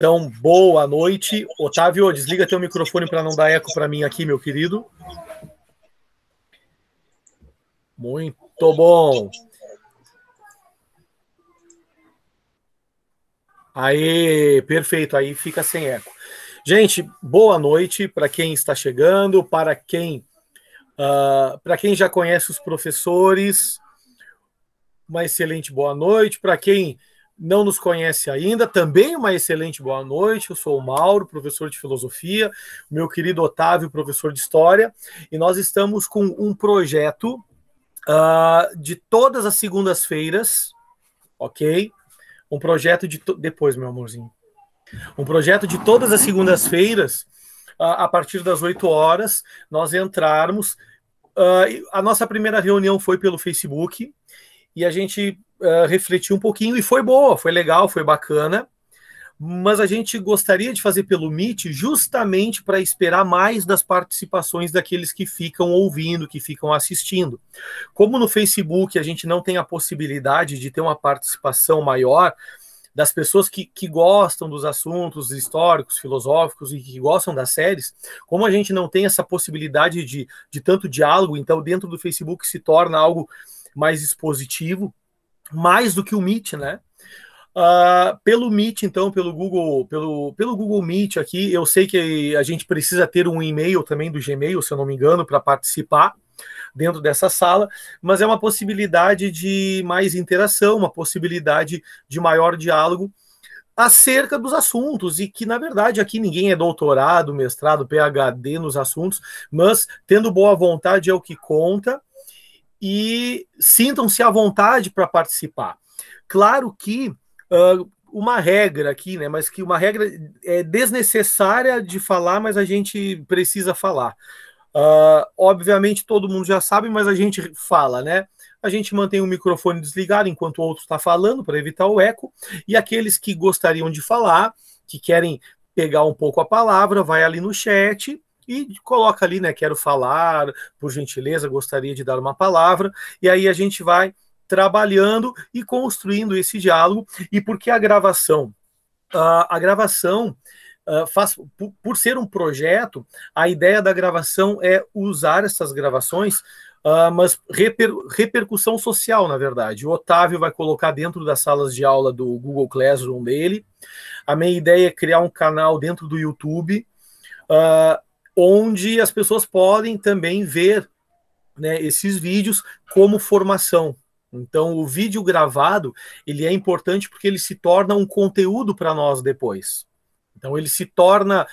Então, boa noite. Otávio, desliga teu microfone para não dar eco para mim aqui, meu querido. Muito bom. Aí, perfeito, aí fica sem eco. Gente, boa noite para quem está chegando, para quem já conhece os professores, uma excelente boa noite. Para quem não nos conhece ainda, também uma excelente boa noite. Eu sou o Mauro, professor de filosofia, meu querido Otávio, professor de história, e nós estamos com um projeto de todas as segundas-feiras, ok? Um projeto de... Depois, meu amorzinho. Um projeto de todas as segundas-feiras, a partir das 8 horas, nós entrarmos. A nossa primeira reunião foi pelo Facebook, e a gente refletiu um pouquinho, e foi boa, foi legal, foi bacana, mas a gente gostaria de fazer pelo Meet justamente para esperar mais das participações daqueles que ficam ouvindo, que ficam assistindo. Como no Facebook a gente não tem a possibilidade de ter uma participação maior das pessoas que gostam dos assuntos históricos, filosóficos e que gostam das séries, como a gente não tem essa possibilidade de tanto diálogo, então dentro do Facebook se torna algo mais expositivo, mais do que o Meet, né? Pelo Meet, então, pelo Google Meet aqui, eu sei que a gente precisa ter um e-mail também do Gmail, se eu não me engano, para participar dentro dessa sala, mas é uma possibilidade de mais interação, uma possibilidade de maior diálogo acerca dos assuntos, e que, na verdade, aqui ninguém é doutorado, mestrado, PhD nos assuntos, mas tendo boa vontade é o que conta, e sintam-se à vontade para participar. Claro que uma regra aqui, né? Mas que uma regra é desnecessária de falar, mas a gente precisa falar. Obviamente todo mundo já sabe, mas a gente fala, né? A gente mantém o microfone desligado enquanto o outro está falando para evitar o eco. E aqueles que gostariam de falar, que querem pegar um pouco a palavra, vai ali no chat e coloca ali, né? Quero falar, por gentileza, gostaria de dar uma palavra. E aí a gente vai trabalhando e construindo esse diálogo. E por que a gravação? A gravação faz, por ser um projeto, a ideia da gravação é usar essas gravações, mas repercussão social, na verdade. O Otávio vai colocar dentro das salas de aula do Google Classroom dele. A minha ideia é criar um canal dentro do YouTube, onde as pessoas podem também ver, né, esses vídeos como formação. Então, o vídeo gravado, ele é importante porque ele se torna um conteúdo para nós depois. Então, ele se torna,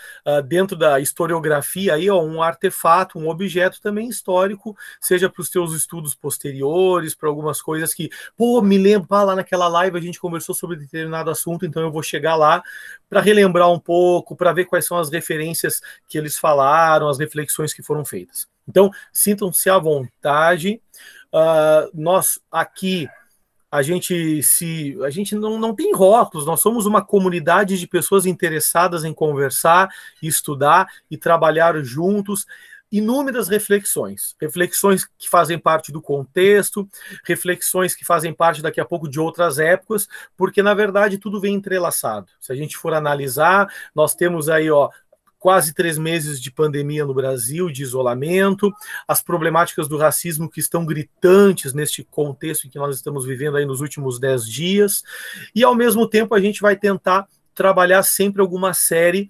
dentro da historiografia, aí, ó, um artefato, um objeto também histórico, seja para os teus estudos posteriores, para algumas coisas que, pô, me lembro, lá naquela live a gente conversou sobre determinado assunto, então eu vou chegar lá para relembrar um pouco, para ver quais são as referências que eles falaram, as reflexões que foram feitas. Então, sintam-se à vontade. Nós aqui, a gente não tem rótulos, nós somos uma comunidade de pessoas interessadas em conversar, estudar e trabalhar juntos. Inúmeras reflexões que fazem parte do contexto, reflexões que fazem parte daqui a pouco de outras épocas, porque na verdade tudo vem entrelaçado. Se a gente for analisar, nós temos aí, ó, quase 3 meses de pandemia no Brasil, de isolamento, as problemáticas do racismo que estão gritantes neste contexto em que nós estamos vivendo aí nos últimos 10 dias, e ao mesmo tempo a gente vai tentar trabalhar sempre alguma série,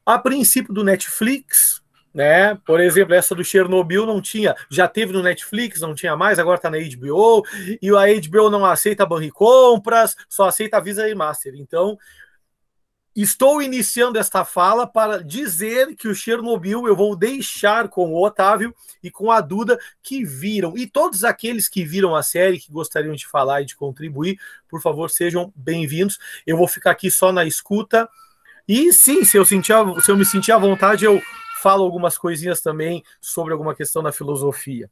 a princípio do Netflix, né? Por exemplo, essa do Chernobyl não tinha, já teve no Netflix, não tinha mais, agora está na HBO, e a HBO não aceita banricompras, só aceita Visa e Master. Então, estou iniciando esta fala para dizer que o Chernobyl eu vou deixar com o Otávio e com a Duda, que viram. E todos aqueles que viram a série, que gostariam de falar e de contribuir, por favor, sejam bem-vindos. Eu vou ficar aqui só na escuta. E sim, se eu me sentir à vontade, eu falo algumas coisinhas também sobre alguma questão da filosofia.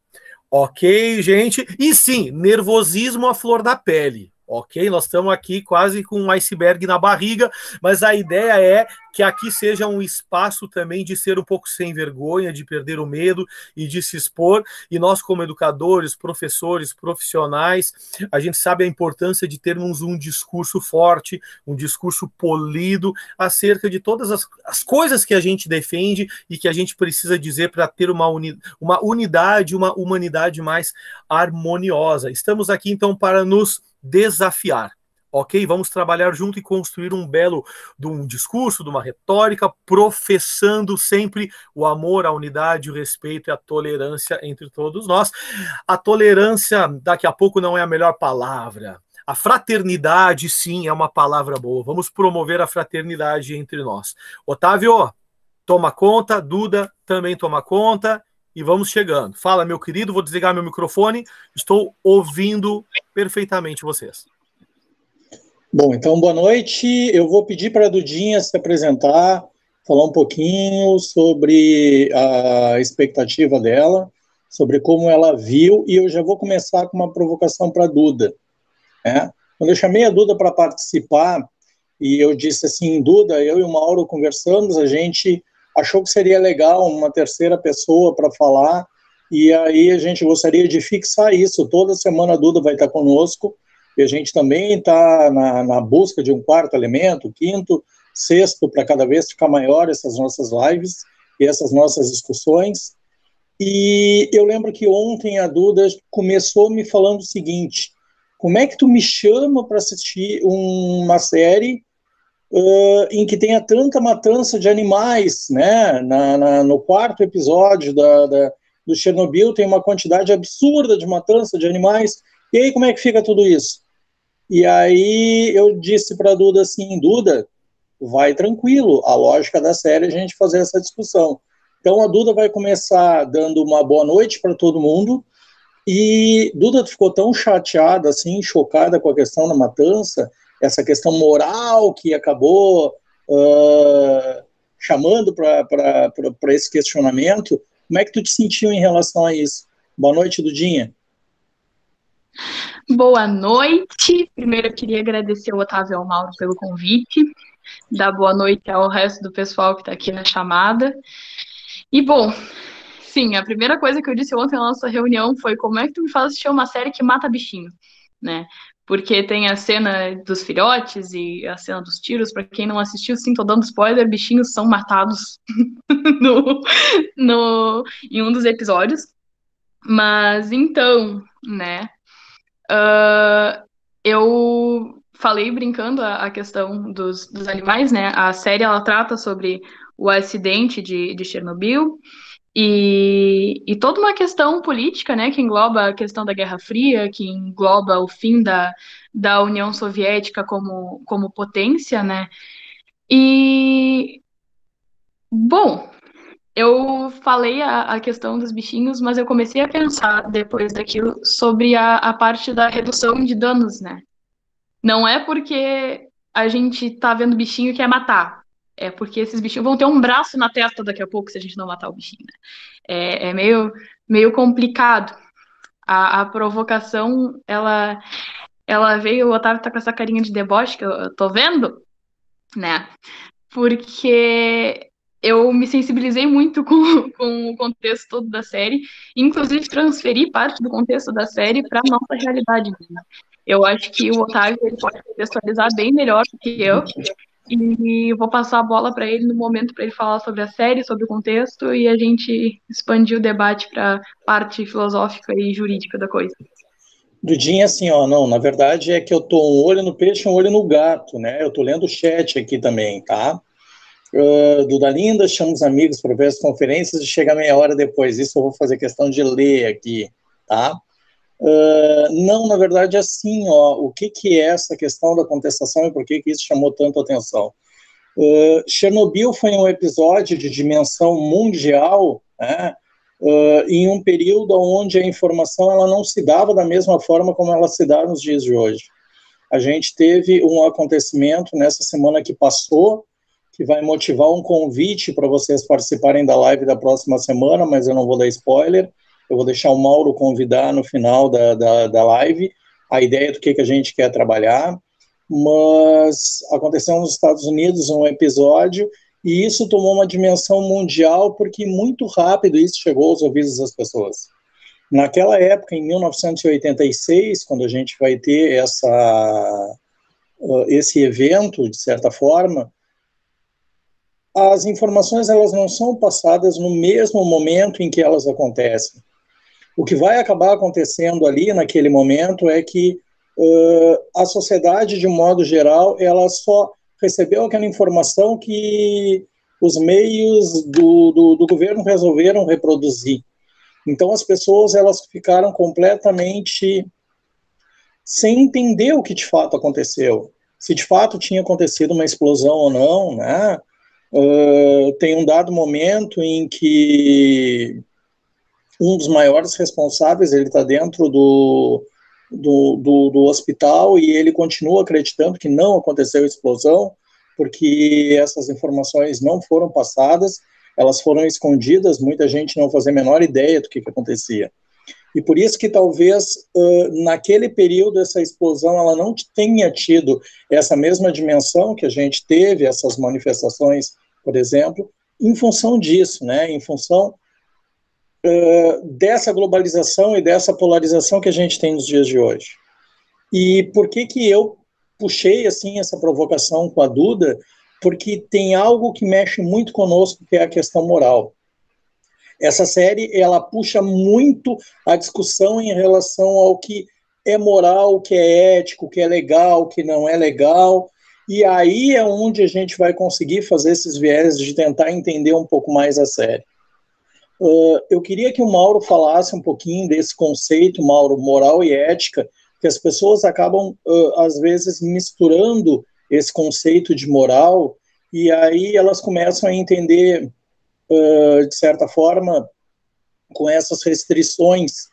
Ok, gente? E sim, nervosismo à flor da pele. ok? Nós estamos aqui quase com um iceberg na barriga, mas a ideia é que aqui seja um espaço também de ser um pouco sem vergonha, de perder o medo e de se expor. E nós, como educadores, professores, profissionais, a gente sabe a importância de termos um discurso forte, um discurso polido acerca de todas as coisas que a gente defende e que a gente precisa dizer para ter uma unidade, uma humanidade mais harmoniosa. Estamos aqui, então, para nos desafiar. Ok? Vamos trabalhar junto e construir um belo de um discurso, de uma retórica, professando sempre o amor, a unidade, o respeito e a tolerância entre todos nós. A tolerância, daqui a pouco, não é a melhor palavra. A fraternidade, sim, é uma palavra boa. Vamos promover a fraternidade entre nós. Otávio, toma conta. Duda também toma conta. E vamos chegando. Fala, meu querido, vou desligar meu microfone. Estou ouvindo perfeitamente vocês. Bom, então, boa noite. Eu vou pedir para a Dudinha se apresentar, falar um pouquinho sobre a expectativa dela, sobre como ela viu, e eu já vou começar com uma provocação para a Duda. Né? Quando eu chamei a Duda para participar, e eu disse assim, Duda, eu e o Mauro conversamos, a gente achou que seria legal uma terceira pessoa para falar, e aí a gente gostaria de fixar isso. Toda semana a Duda vai estar conosco, e a gente também está na busca de um quarto elemento, quinto, sexto, para cada vez ficar maior essas nossas lives e essas nossas discussões. E eu lembro que ontem a Duda começou me falando o seguinte, como é que tu me chama para assistir uma série em que tenha tanta matança de animais, né? No quarto episódio do Chernobyl tem uma quantidade absurda de matança de animais, e aí como é que fica tudo isso? E aí eu disse para a Duda assim, Duda, vai tranquilo, a lógica da série é a gente fazer essa discussão. Então a Duda vai começar dando uma boa noite para todo mundo, e Duda ficou tão chateada, assim, chocada com a questão da matança, essa questão moral que acabou chamando para esse questionamento. Como é que tu te sentiu em relação a isso? Boa noite, Dudinha. Boa noite. Primeiro eu queria agradecer ao Otávio e ao Mauro pelo convite, dar boa noite ao resto do pessoal que está aqui na chamada. E bom, sim, a primeira coisa que eu disse ontem na nossa reunião foi como é que tu me faz assistir uma série que mata bichinho, né? Porque tem a cena dos filhotes e a cena dos tiros. Para quem não assistiu, sim, tô dando spoiler, bichinhos são matados em um dos episódios. Mas então, né? Eu falei brincando a questão dos animais, né? A série ela trata sobre o acidente de Chernobyl e toda uma questão política, né? Que engloba a questão da Guerra Fria, que engloba o fim da União Soviética como potência, né? E bom, eu falei a questão dos bichinhos, mas eu comecei a pensar depois daquilo sobre a parte da redução de danos, né? Não é porque a gente tá vendo bichinho que é matar. É porque esses bichinhos vão ter um braço na testa daqui a pouco se a gente não matar o bichinho, né? É meio complicado. A provocação, ela veio, o Otávio tá com essa carinha de deboche que eu tô vendo, né? Porque eu me sensibilizei muito com o contexto todo da série, inclusive transferi parte do contexto da série para nossa realidade. Eu acho que o Otávio ele pode contextualizar bem melhor do que eu, e vou passar a bola para ele no momento para ele falar sobre a série, sobre o contexto, e a gente expandir o debate para a parte filosófica e jurídica da coisa. Dudinha, assim, ó, não, na verdade é que eu tô um olho no peixe, um olho no gato, né? Eu tô lendo o chat aqui também, tá? Duda Linda, chama os amigos para ver as conferências e chega meia hora depois. Isso eu vou fazer questão de ler aqui, tá? Não, na verdade, assim, ó, o que é essa questão da contestação e por que isso chamou tanto atenção? Chernobyl foi um episódio de dimensão mundial, né, em um período onde a informação ela não se dava da mesma forma como ela se dá nos dias de hoje. A gente teve um acontecimento nessa semana que passou, que vai motivar um convite para vocês participarem da live da próxima semana, mas eu não vou dar spoiler, eu vou deixar o Mauro convidar no final da live, a ideia do que a gente quer trabalhar, mas aconteceu nos Estados Unidos um episódio e isso tomou uma dimensão mundial porque muito rápido isso chegou aos ouvidos das pessoas. Naquela época, em 1986, quando a gente vai ter esse evento, de certa forma, as informações elas não são passadas no mesmo momento em que elas acontecem. O que vai acabar acontecendo ali naquele momento é que a sociedade, de um modo geral, ela só recebeu aquela informação que os meios do governo resolveram reproduzir. Então as pessoas elas ficaram completamente sem entender o que de fato aconteceu. Se de fato tinha acontecido uma explosão ou não, né? Tem um dado momento em que um dos maiores responsáveis, ele está dentro do hospital e ele continua acreditando que não aconteceu explosão, porque essas informações não foram passadas, elas foram escondidas, muita gente não fazia a menor ideia do que acontecia. E por isso que talvez naquele período essa explosão ela não tenha tido essa mesma dimensão que a gente teve, essas manifestações, por exemplo, em função disso, né? Em função dessa globalização e dessa polarização que a gente tem nos dias de hoje. E por que eu puxei assim essa provocação com a Duda? Porque tem algo que mexe muito conosco, que é a questão moral. Essa série, ela puxa muito a discussão em relação ao que é moral, o que é ético, o que é legal, o que não é legal, e aí é onde a gente vai conseguir fazer esses viés de tentar entender um pouco mais a série. Eu queria que o Mauro falasse um pouquinho desse conceito, Mauro, moral e ética, que as pessoas acabam, às vezes, misturando esse conceito de moral, e aí elas começam a entender, de certa forma, com essas restrições,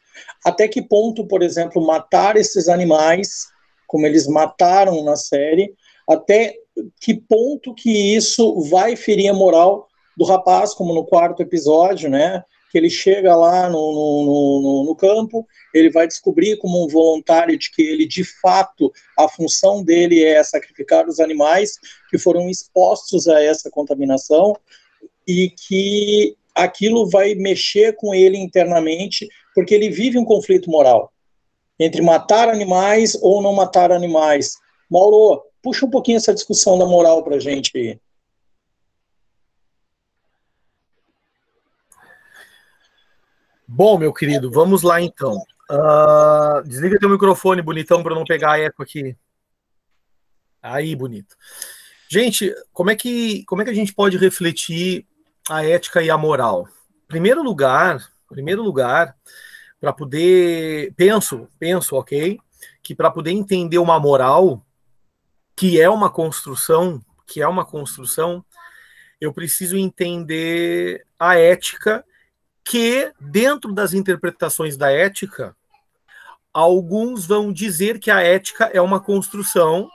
até que ponto, por exemplo, matar esses animais, como eles mataram na série, até que ponto que isso vai ferir a moral do rapaz, como no 4º episódio, né, que ele chega lá no campo, ele vai descobrir como um voluntário de que ele, de fato, a função dele é sacrificar os animais que foram expostos a essa contaminação e que aquilo vai mexer com ele internamente, porque ele vive um conflito moral entre matar animais ou não matar animais. Mauro, puxa um pouquinho essa discussão da moral para a gente aí. Bom, meu querido, vamos lá então. Desliga teu microfone, bonitão, para não pegar eco aqui. Aí, bonito. Gente, como é que a gente pode refletir a ética e a moral? Primeiro lugar, para poder penso, ok, que para poder entender uma moral que é uma construção, eu preciso entender a ética, que dentro das interpretações da ética, alguns vão dizer que a ética é uma construção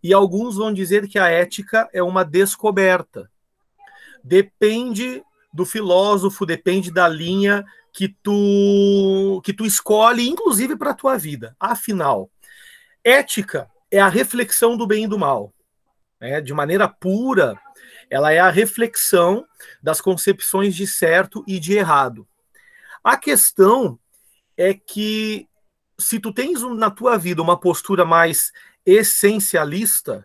e alguns vão dizer que a ética é uma descoberta. Depende do filósofo, depende da linha que tu escolhe, inclusive para a tua vida. Afinal, ética é a reflexão do bem e do mal. Né? De maneira pura, ela é a reflexão das concepções de certo e de errado. A questão é que se tu tens na tua vida uma postura mais essencialista,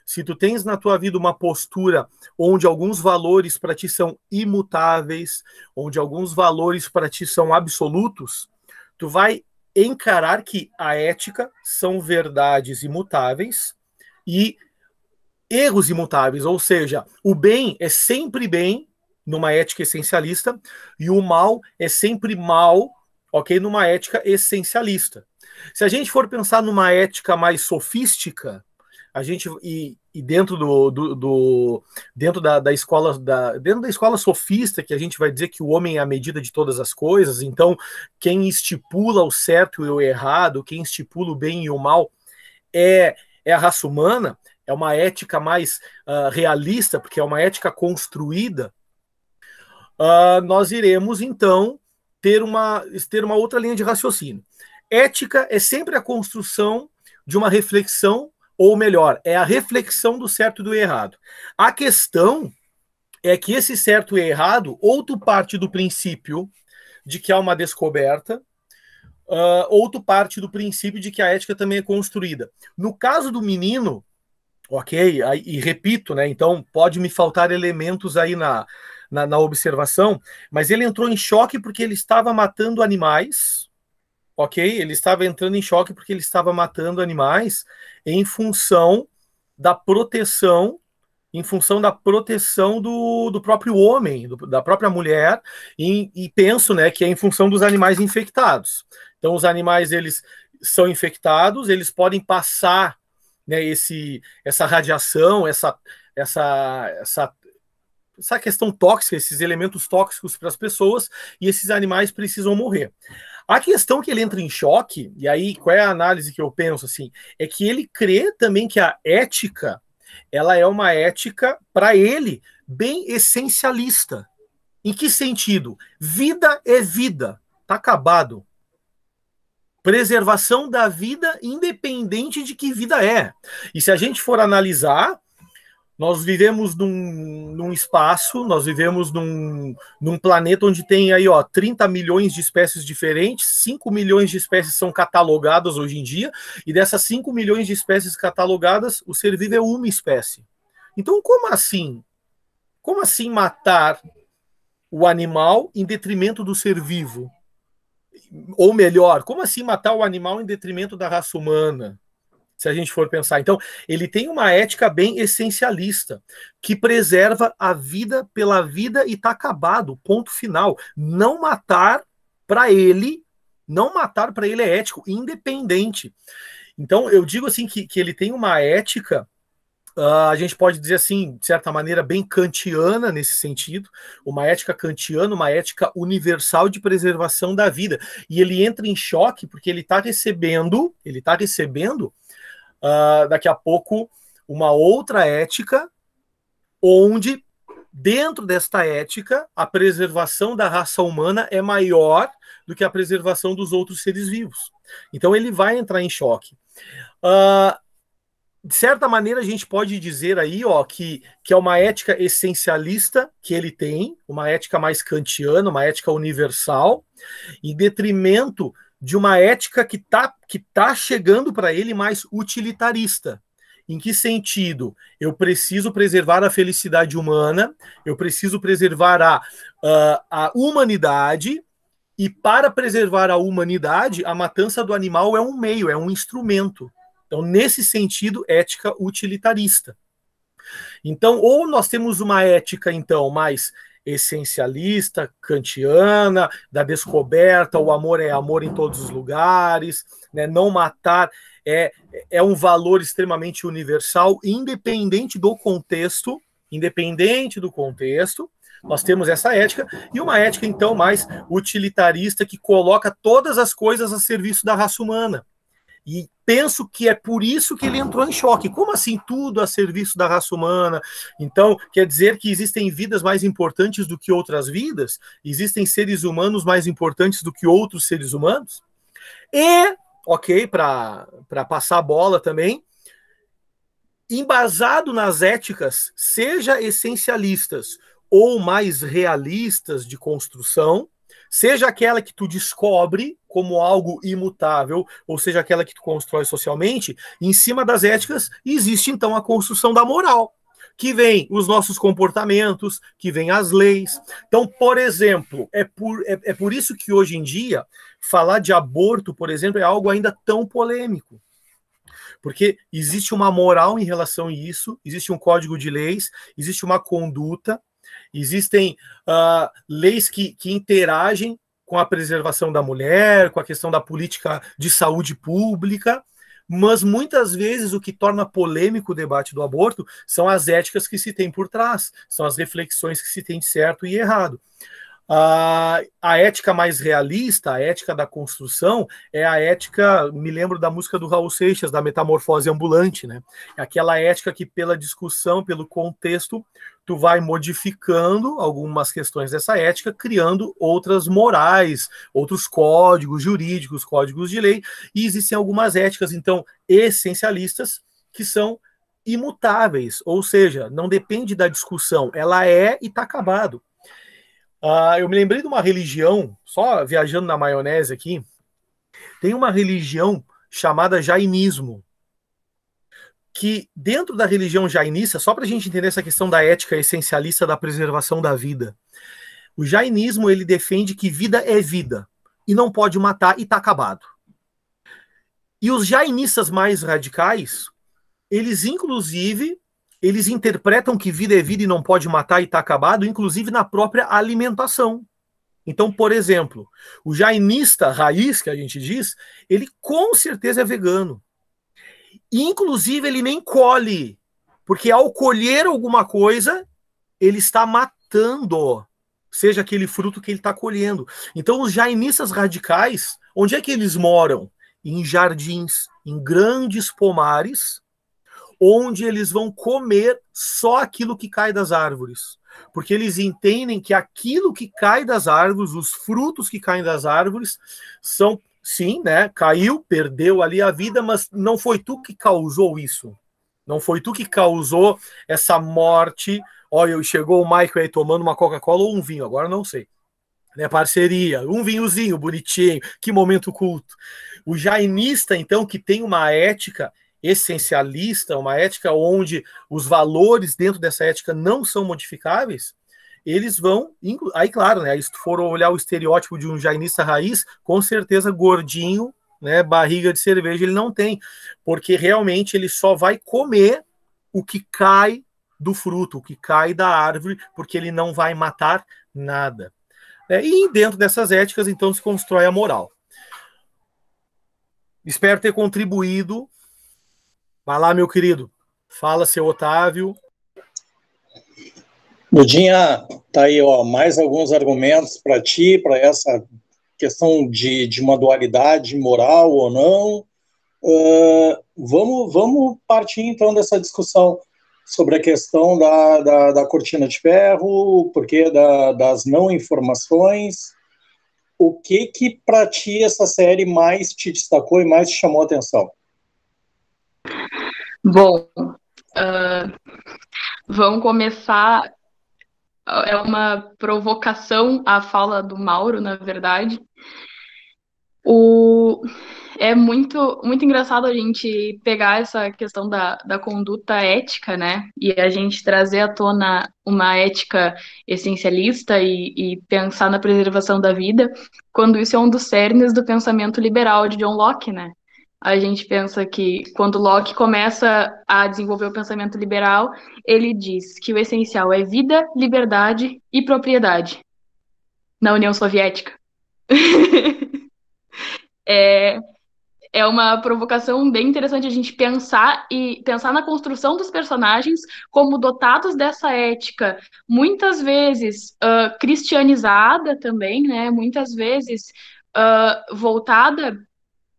se tu tens na tua vida uma postura onde alguns valores para ti são imutáveis, onde alguns valores para ti são absolutos, tu vai encarar que a ética são verdades imutáveis e erros imutáveis, ou seja, o bem é sempre bem numa ética essencialista e o mal é sempre mal, ok, numa ética essencialista. Se a gente for pensar numa ética mais sofística, a gente dentro da escola sofista, que a gente vai dizer que o homem é a medida de todas as coisas, então quem estipula o certo e o errado, quem estipula o bem e o mal é a raça humana. É uma ética mais realista, porque é uma ética construída, nós iremos, então, ter uma outra linha de raciocínio. ética é sempre a construção de uma reflexão, ou melhor, é a reflexão do certo e do errado. A questão é que esse certo e errado, ou tu parte do princípio de que há uma descoberta, ou tu parte do princípio de que a ética também é construída. No caso do menino, ok, e repito, né? Então pode me faltar elementos aí na observação, mas ele entrou em choque porque ele estava matando animais, ok? Ele estava entrando em choque porque ele estava matando animais em função da proteção do próprio homem, da própria mulher, e penso, né, que é em função dos animais infectados. Então, os animais, eles são infectados, eles podem passar, né, essa radiação, essa questão tóxica, esses elementos tóxicos para as pessoas, e esses animais precisam morrer. A questão que ele entra em choque, e aí qual é a análise que eu penso, assim, é que ele crê também que a ética, ela é uma ética, para ele, bem essencialista. Em que sentido? Vida é vida, tá acabado. Preservação da vida, independente de que vida é. E se a gente for analisar, nós vivemos num espaço, nós vivemos num planeta onde tem aí, 30 milhões de espécies diferentes, 5 milhões de espécies são catalogadas hoje em dia, e dessas 5 milhões de espécies catalogadas, o ser vivo é uma espécie. Então, como assim? Como assim matar o animal em detrimento do ser vivo? Ou melhor, como assim matar o animal em detrimento da raça humana? Se a gente for pensar. Então, ele tem uma ética bem essencialista, que preserva a vida pela vida e está acabado, ponto final. Não matar para ele é ético, independente. Então, eu digo assim que ele tem uma ética, a gente pode dizer assim, de certa maneira, bem kantiana nesse sentido, uma ética kantiana, uma ética universal de preservação da vida. E ele entra em choque porque ele está recebendo daqui a pouco uma outra ética, onde dentro desta ética a preservação da raça humana é maior do que a preservação dos outros seres vivos. Então ele vai entrar em choque. De certa maneira a gente pode dizer aí, que é uma ética essencialista que ele tem, uma ética mais kantiana, uma ética universal, em detrimento de uma ética que tá chegando para ele mais utilitarista. Em que sentido? Eu preciso preservar a felicidade humana, eu preciso preservar a humanidade, e para preservar a humanidade, a matança do animal é um meio, é um instrumento. Então, nesse sentido, ética utilitarista. Então, ou nós temos uma ética, então, mais essencialista, kantiana, da descoberta, o amor é amor em todos os lugares, né? Não matar é um valor extremamente universal, independente do contexto, nós temos essa ética, e uma ética, então, mais utilitarista, que coloca todas as coisas a serviço da raça humana. E penso que é por isso que ele entrou em choque. Como assim tudo a serviço da raça humana? Então, quer dizer que existem vidas mais importantes do que outras vidas? Existem seres humanos mais importantes do que outros seres humanos? E, ok, para passar a bola também, embasado nas éticas, seja essencialistas ou mais realistas de construção, seja aquela que tu descobre como algo imutável, ou seja aquela que tu constrói socialmente, em cima das éticas existe então a construção da moral, que vem os nossos comportamentos, que vem as leis. Então, por exemplo, é por isso que hoje em dia falar de aborto, por exemplo, é algo ainda tão polêmico. Porque existe uma moral em relação a isso, existe um código de leis, existe uma conduta, existem leis que interagem com a preservação da mulher, com a questão da política de saúde pública, mas muitas vezes o que torna polêmico o debate do aborto são as éticas que se tem por trás, são as reflexões que se tem de certo e errado. A ética mais realista, a ética da construção, é a ética, me lembro da música do Raul Seixas, da Metamorfose Ambulante, né? É aquela ética que, pela discussão, pelo contexto, tu vai modificando algumas questões dessa ética, criando outras morais, outros códigos jurídicos, códigos de lei, e existem algumas éticas, então, essencialistas, que são imutáveis, ou seja, não depende da discussão, ela é e está acabado. Eu me lembrei de uma religião, só viajando na maionese aqui, tem uma religião chamada jainismo, que dentro da religião jainista, só para a gente entender essa questão da ética essencialista da preservação da vida, o jainismo ele defende que vida é vida, e não pode matar e está acabado. E os jainistas mais radicais, eles inclusive... eles interpretam que vida é vida e não pode matar e está acabado, inclusive na própria alimentação. Então, por exemplo, o jainista raiz, que a gente diz, ele com certeza é vegano. Inclusive, ele nem colhe, porque ao colher alguma coisa, ele está matando, seja aquele fruto que ele está colhendo. Então, os jainistas radicais, onde é que eles moram? Em jardins, em grandes pomares, onde eles vão comer só aquilo que cai das árvores. Porque eles entendem que aquilo que cai das árvores, os frutos que caem das árvores, são, sim, né? Caiu, perdeu ali a vida, mas não foi tu que causou isso. Não foi tu que causou essa morte. Olha, chegou o Michael aí tomando uma Coca-Cola ou um vinho, agora não sei. Né, parceria, um vinhozinho bonitinho, que momento culto. O jainista, então, que tem uma ética essencialista, uma ética onde os valores dentro dessa ética não são modificáveis, eles vão, aí claro, né, se tu for olhar o estereótipo de um jainista raiz, com certeza gordinho, né, barriga de cerveja ele não tem, porque realmente ele só vai comer o que cai do fruto, o que cai da árvore, porque ele não vai matar nada. E dentro dessas éticas, então, se constrói a moral. Espero ter contribuído. Vai lá, meu querido. Fala, seu Otávio. Mudinha, tá aí, ó, mais alguns argumentos para ti, para essa questão de uma dualidade moral ou não. Vamos partir, então, dessa discussão sobre a questão da cortina de ferro, o porquê das não informações. O que para ti essa série mais te destacou e mais te chamou a atenção? Bom, vamos começar. É uma provocação à fala do Mauro, na verdade. É muito, muito engraçado a gente pegar essa questão da conduta ética, né? E a gente trazer à tona uma ética essencialista e pensar na preservação da vida, quando isso é um dos cernes do pensamento liberal de John Locke, né? A gente pensa que quando Locke começa a desenvolver o pensamento liberal, ele diz que o essencial é vida, liberdade e propriedade na União Soviética. É uma provocação bem interessante a gente pensar na construção dos personagens como dotados dessa ética, muitas vezes cristianizada também, né? Muitas vezes voltada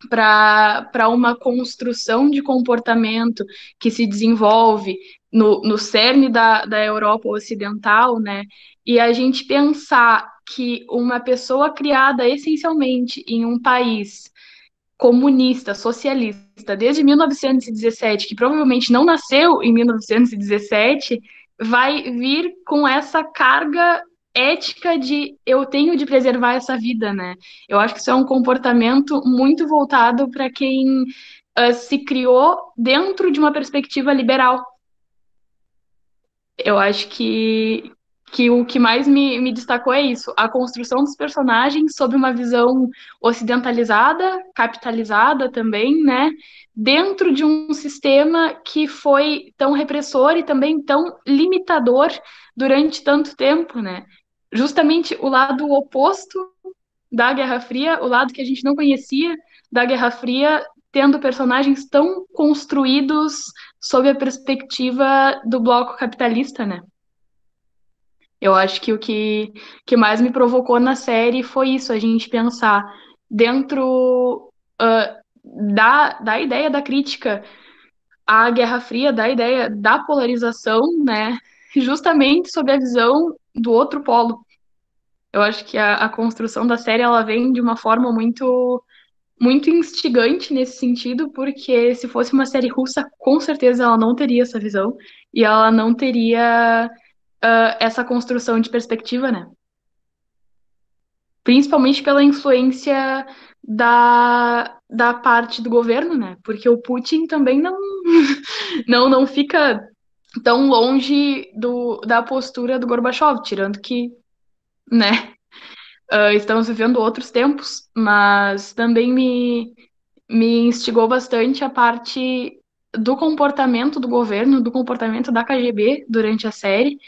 para uma construção de comportamento que se desenvolve no cerne da Europa Ocidental, né? E a gente pensar que uma pessoa criada essencialmente em um país comunista, socialista, desde 1917, que provavelmente não nasceu em 1917, vai vir com essa carga ética de eu tenho de preservar essa vida, né? Eu acho que isso é um comportamento muito voltado para quem se criou dentro de uma perspectiva liberal. Eu acho que o que mais me destacou é isso, a construção dos personagens sob uma visão ocidentalizada, capitalizada também, né? Dentro de um sistema que foi tão repressor e também tão limitador durante tanto tempo, né? Justamente o lado oposto da Guerra Fria, o lado que a gente não conhecia da Guerra Fria, tendo personagens tão construídos sob a perspectiva do bloco capitalista, né? Eu acho que o que mais me provocou na série foi isso, a gente pensar dentro da ideia da crítica à Guerra Fria, da ideia da polarização, né? Justamente sob a visão do outro polo. Eu acho que a construção da série ela vem de uma forma muito instigante nesse sentido, porque se fosse uma série russa, com certeza ela não teria essa visão e ela não teria essa construção de perspectiva, né? Principalmente pela influência da parte do governo, né? Porque o Putin também não fica tão longe da postura do Gorbachev, tirando que, né, estamos vivendo outros tempos, mas também me instigou bastante a parte do comportamento do governo, do comportamento da KGB durante a série,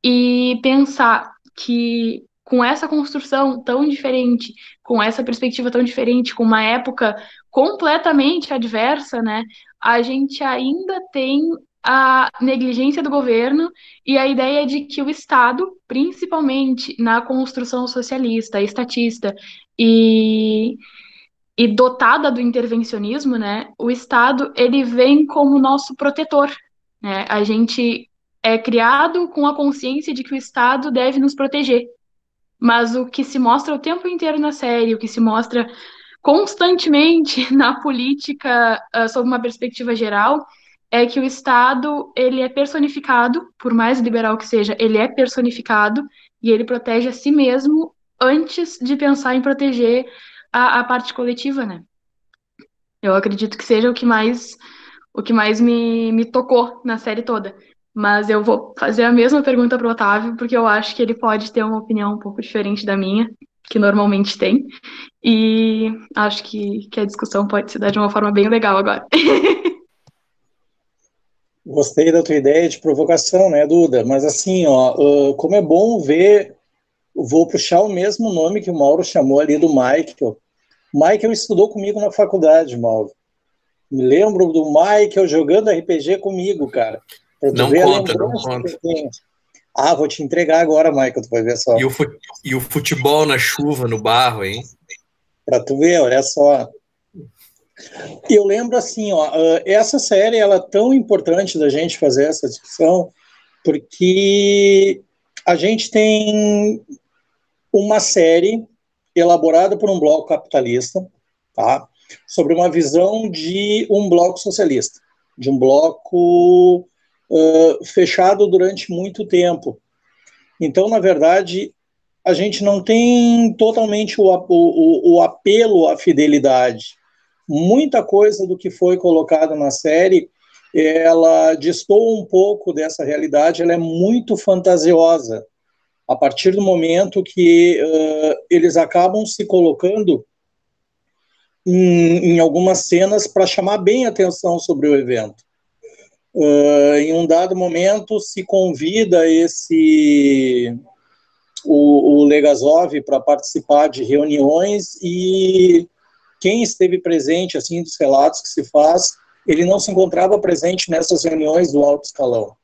e pensar que com essa construção tão diferente, com essa perspectiva tão diferente, com uma época completamente adversa, né, a gente ainda tem a negligência do governo e a ideia de que o Estado, principalmente na construção socialista, estatista e dotada do intervencionismo, né, o Estado ele vem como nosso protetor, né? A gente é criado com a consciência de que o Estado deve nos proteger, mas o que se mostra o tempo inteiro na série, o que se mostra constantemente na política, sob uma perspectiva geral, é que o Estado ele é personificado, por mais liberal que seja, ele é personificado e ele protege a si mesmo antes de pensar em proteger a parte coletiva, né? Eu acredito que seja o que mais me tocou na série toda. Mas eu vou fazer a mesma pergunta para o Otávio, porque eu acho que ele pode ter uma opinião um pouco diferente da minha, que normalmente tem. E acho que a discussão pode se dar de uma forma bem legal agora. Gostei da tua ideia de provocação, né, Duda? Mas assim, ó, como é bom ver, vou puxar o mesmo nome que o Mauro chamou ali do Michael. Michael estudou comigo na faculdade, Mauro. Me lembro do Michael jogando RPG comigo, cara. Pra tu Não ver conta, a não lembrança conta. que eu tenho. Ah, vou te entregar agora, Michael, tu vai ver só. E o futebol na chuva, no barro, hein? Pra tu ver, olha só. E eu lembro assim, ó, essa série ela é tão importante da gente fazer essa discussão porque a gente tem uma série elaborada por um bloco capitalista, tá? Sobre uma visão de um bloco socialista, de um bloco fechado durante muito tempo. Então, na verdade, a gente não tem totalmente o apelo à fidelidade. Muita coisa do que foi colocado na série, ela destoa um pouco dessa realidade, ela é muito fantasiosa. A partir do momento que eles acabam se colocando em algumas cenas para chamar bem a atenção sobre o evento. Em um dado momento se convida o Legasov para participar de reuniões e quem esteve presente, assim, dos relatos que se faz, ele não se encontrava presente nessas reuniões do alto escalão.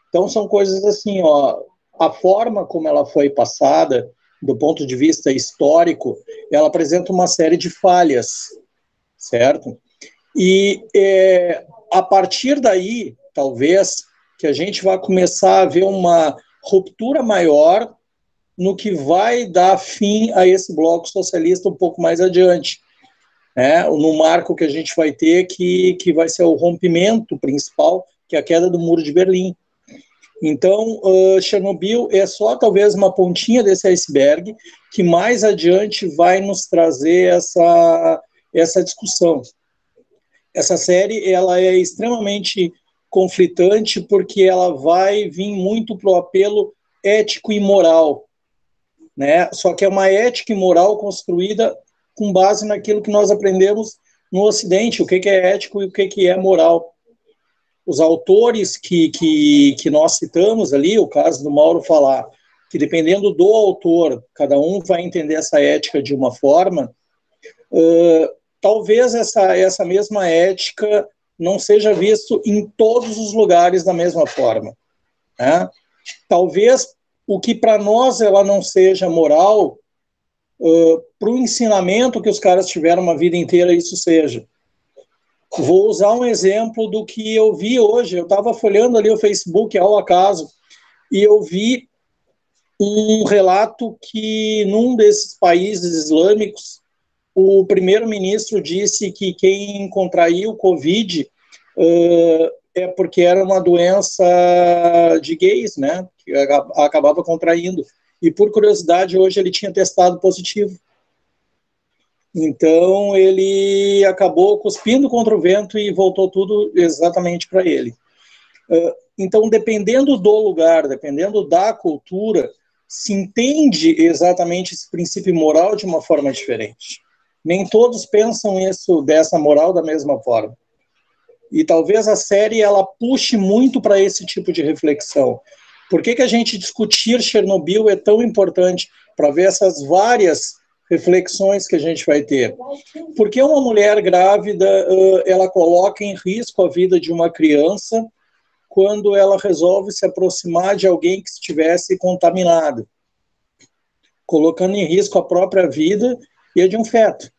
Então são coisas assim, ó, a forma como ela foi passada, do ponto de vista histórico, ela apresenta uma série de falhas, certo? E a partir daí, talvez, que a gente vai começar a ver uma ruptura maior no que vai dar fim a esse bloco socialista um pouco mais adiante, né? No marco que a gente vai ter, que vai ser o rompimento principal, que é a queda do Muro de Berlim. Então, Chernobyl é só talvez uma pontinha desse iceberg que mais adiante vai nos trazer essa discussão. Essa série ela é extremamente conflitante porque ela vai vir muito para o apelo ético e moral, né? Só que é uma ética e moral construída com base naquilo que nós aprendemos no Ocidente, o que é ético e o que é moral. Os autores que nós citamos ali, o caso do Mauro falar, que dependendo do autor, cada um vai entender essa ética de uma forma, talvez essa mesma ética não seja visto em todos os lugares da mesma forma, né? Talvez o que para nós ela não seja moral, para o ensinamento que os caras tiveram uma vida inteira isso seja. Vou usar um exemplo do que eu vi hoje. Eu estava folheando ali o Facebook ao acaso e eu vi um relato que num desses países islâmicos o primeiro-ministro disse que quem contraiu o Covid é porque era uma doença de gays, né? Que acabava contraindo. E por curiosidade, hoje ele tinha testado positivo. Então, ele acabou cuspindo contra o vento e voltou tudo exatamente para ele. Então, dependendo do lugar, dependendo da cultura, se entende exatamente esse princípio moral de uma forma diferente. Nem todos pensam isso dessa moral da mesma forma. E talvez a série ela puxe muito para esse tipo de reflexão. Por que a gente discutir Chernobyl é tão importante? Para ver essas várias reflexões que a gente vai ter. Porque uma mulher grávida, ela coloca em risco a vida de uma criança quando ela resolve se aproximar de alguém que estivesse contaminado, colocando em risco a própria vida e a de um feto.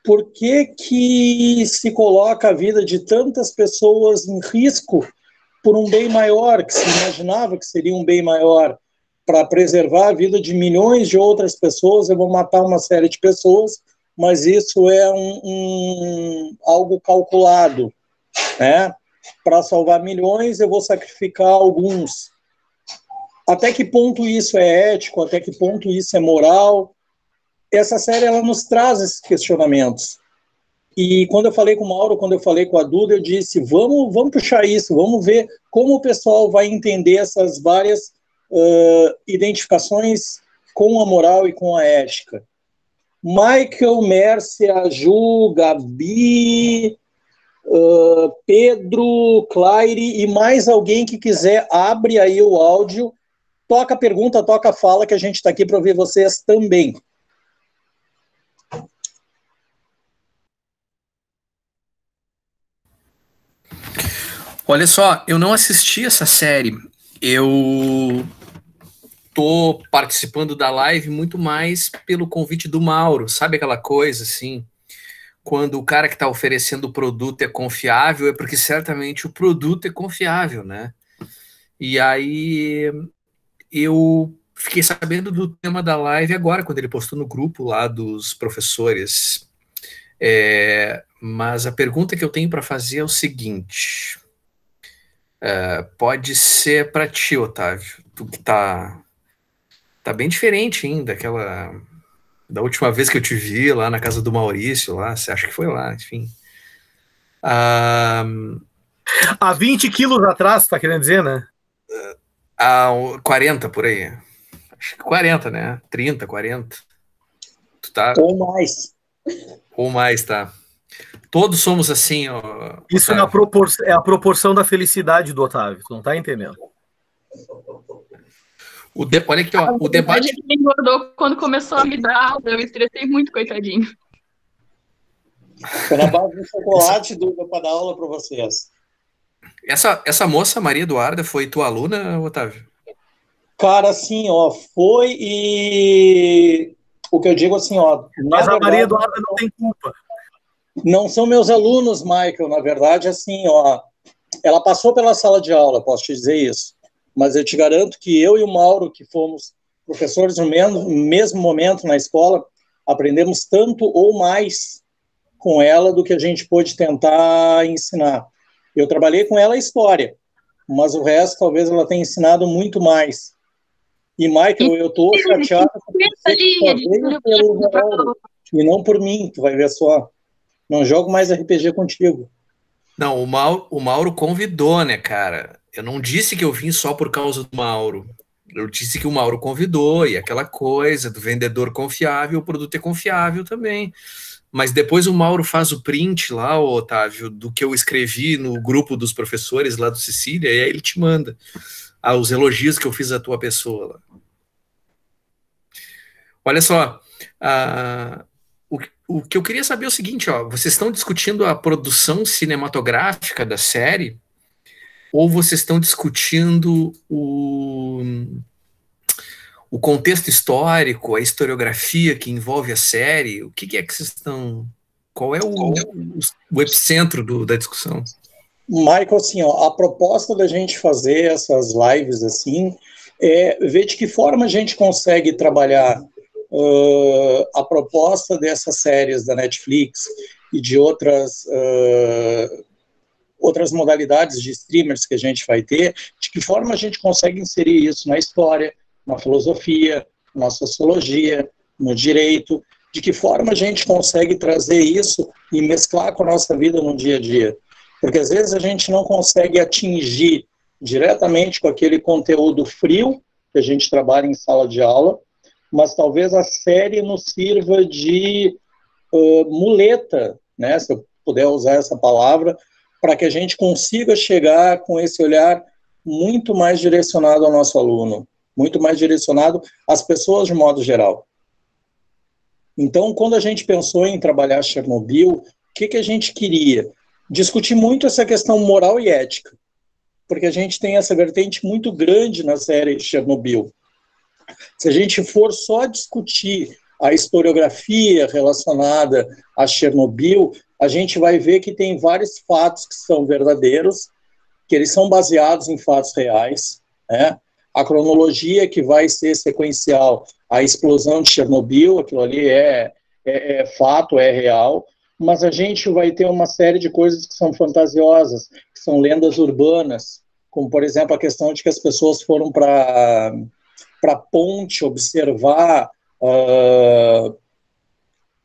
Por que se coloca a vida de tantas pessoas em risco por um bem maior, que se imaginava que seria um bem maior? Para preservar a vida de milhões de outras pessoas, eu vou matar uma série de pessoas, mas isso é algo calculado, né? Para salvar milhões, eu vou sacrificar alguns. Até que ponto isso é ético? Até que ponto isso é moral? Essa série ela nos traz esses questionamentos. E quando eu falei com o Mauro, quando eu falei com a Duda, eu disse, vamos puxar isso, vamos ver como o pessoal vai entender essas várias identificações com a moral e com a ética. Michael, Mércia, Ju, Gabi, Pedro, Claire e mais alguém que quiser, abre aí o áudio, toca a pergunta, toca a fala, que a gente está aqui para ouvir vocês também. Olha só, eu não assisti essa série. Eu tô participando da live muito mais pelo convite do Mauro. Sabe aquela coisa assim? Quando o cara que está oferecendo o produto é confiável, é porque certamente o produto é confiável, né? E aí eu fiquei sabendo do tema da live agora, quando ele postou no grupo lá dos professores. Mas a pergunta que eu tenho para fazer é o seguinte... pode ser para ti, Otávio. Tu que tá bem diferente ainda da última vez que eu te vi lá na casa do Maurício, lá, você acha que foi lá, enfim. Há 20 quilos atrás, tá querendo dizer, né? Há 40 por aí. Acho que 40, né? 30, 40. Tu tá... Ou mais. Ou mais, tá. Todos somos assim, ó. Isso é a proporção da felicidade do Otávio, tu não tá entendendo. Olha aqui, ó, o debate... Ele engordou quando começou a me dar aula, eu me estressei muito, coitadinho. Foi na base do chocolate, Duda, para dar aula para vocês. Essa moça, Maria Eduarda, foi tua aluna, Otávio? Cara, assim, ó, foi e... O que eu digo assim, ó... Mas a Maria Eduarda não tem culpa. Não são meus alunos, Michael, na verdade, assim, ó... Ela passou pela sala de aula, posso te dizer isso. Mas eu te garanto que eu e o Mauro, que fomos professores no mesmo momento na escola, aprendemos tanto ou mais com ela do que a gente pôde tentar ensinar. Eu trabalhei com ela a história, mas o resto talvez ela tenha ensinado muito mais. E, Michael, eu tô chateado e não por mim, tu vai ver só. Não jogo mais RPG contigo. Não, o Mauro convidou, né, cara? Eu não disse que eu vim só por causa do Mauro. Eu disse que o Mauro convidou, e aquela coisa do vendedor confiável, o produto é confiável também. Mas depois o Mauro faz o print lá, Otávio, do que eu escrevi no grupo dos professores lá do Sicília, e aí ele te manda os elogios que eu fiz à tua pessoa lá. Olha só, o que eu queria saber é o seguinte, ó, vocês estão discutindo a produção cinematográfica da série ou vocês estão discutindo o contexto histórico, a historiografia que envolve a série? O que é que vocês estão... Qual é o epicentro da discussão? Michael, assim, ó, a proposta da gente fazer essas lives assim é ver de que forma a gente consegue trabalhar a proposta dessas séries da Netflix e de outras modalidades de streamers que a gente vai ter, de que forma a gente consegue inserir isso na história, na filosofia, na sociologia, no direito, de que forma a gente consegue trazer isso e mesclar com a nossa vida no dia a dia. Porque às vezes a gente não consegue atingir diretamente com aquele conteúdo frio que a gente trabalha em sala de aula, mas talvez a série nos sirva de muleta, né, se eu puder usar essa palavra, para que a gente consiga chegar com esse olhar muito mais direcionado ao nosso aluno, muito mais direcionado às pessoas de modo geral. Então, quando a gente pensou em trabalhar Chernobyl, o que a gente queria? Discutir muito essa questão moral e ética, porque a gente tem essa vertente muito grande na série Chernobyl. Se a gente for só discutir a historiografia relacionada a Chernobyl, a gente vai ver que tem vários fatos que são verdadeiros, que eles são baseados em fatos reais, né? A cronologia que vai ser sequencial, a explosão de Chernobyl, aquilo ali é fato, é real, mas a gente vai ter uma série de coisas que são fantasiosas, que são lendas urbanas, como, por exemplo, a questão de que as pessoas foram para a ponte observar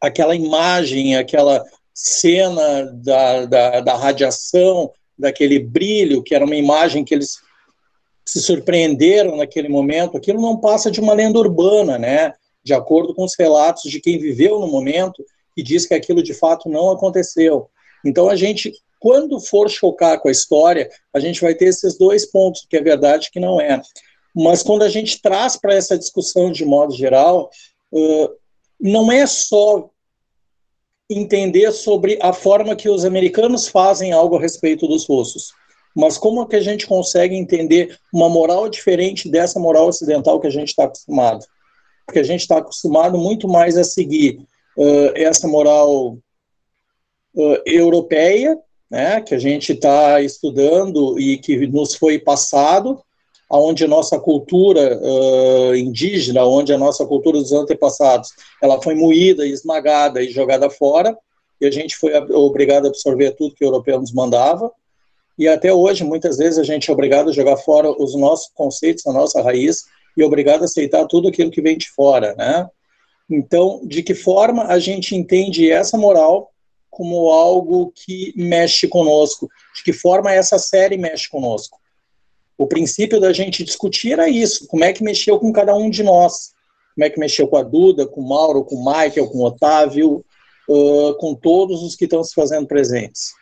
aquela imagem, aquela cena da radiação, daquele brilho, que era uma imagem que eles se surpreenderam naquele momento. Aquilo não passa de uma lenda urbana, né? De acordo com os relatos de quem viveu no momento, e diz que aquilo de fato não aconteceu. Então a gente, quando for chocar com a história, a gente vai ter esses dois pontos, que é verdade e que não é. Mas quando a gente traz para essa discussão de modo geral, não é só entender sobre a forma que os americanos fazem algo a respeito dos russos, mas como é que a gente consegue entender uma moral diferente dessa moral ocidental que a gente está acostumado. Porque a gente está acostumado muito mais a seguir essa moral europeia, né, que a gente está estudando e que nos foi passado, onde a nossa cultura indígena, onde a nossa cultura dos antepassados, ela foi moída, esmagada e jogada fora, e a gente foi obrigado a absorver tudo que o europeu nos mandava, e até hoje, muitas vezes, a gente é obrigado a jogar fora os nossos conceitos, a nossa raiz, e obrigado a aceitar tudo aquilo que vem de fora, né? Então, de que forma a gente entende essa moral como algo que mexe conosco? De que forma essa série mexe conosco? O princípio da gente discutir era isso, como é que mexeu com cada um de nós, como é que mexeu com a Duda, com o Mauro, com o Michael, com o Otávio, com todos os que estão se fazendo presentes.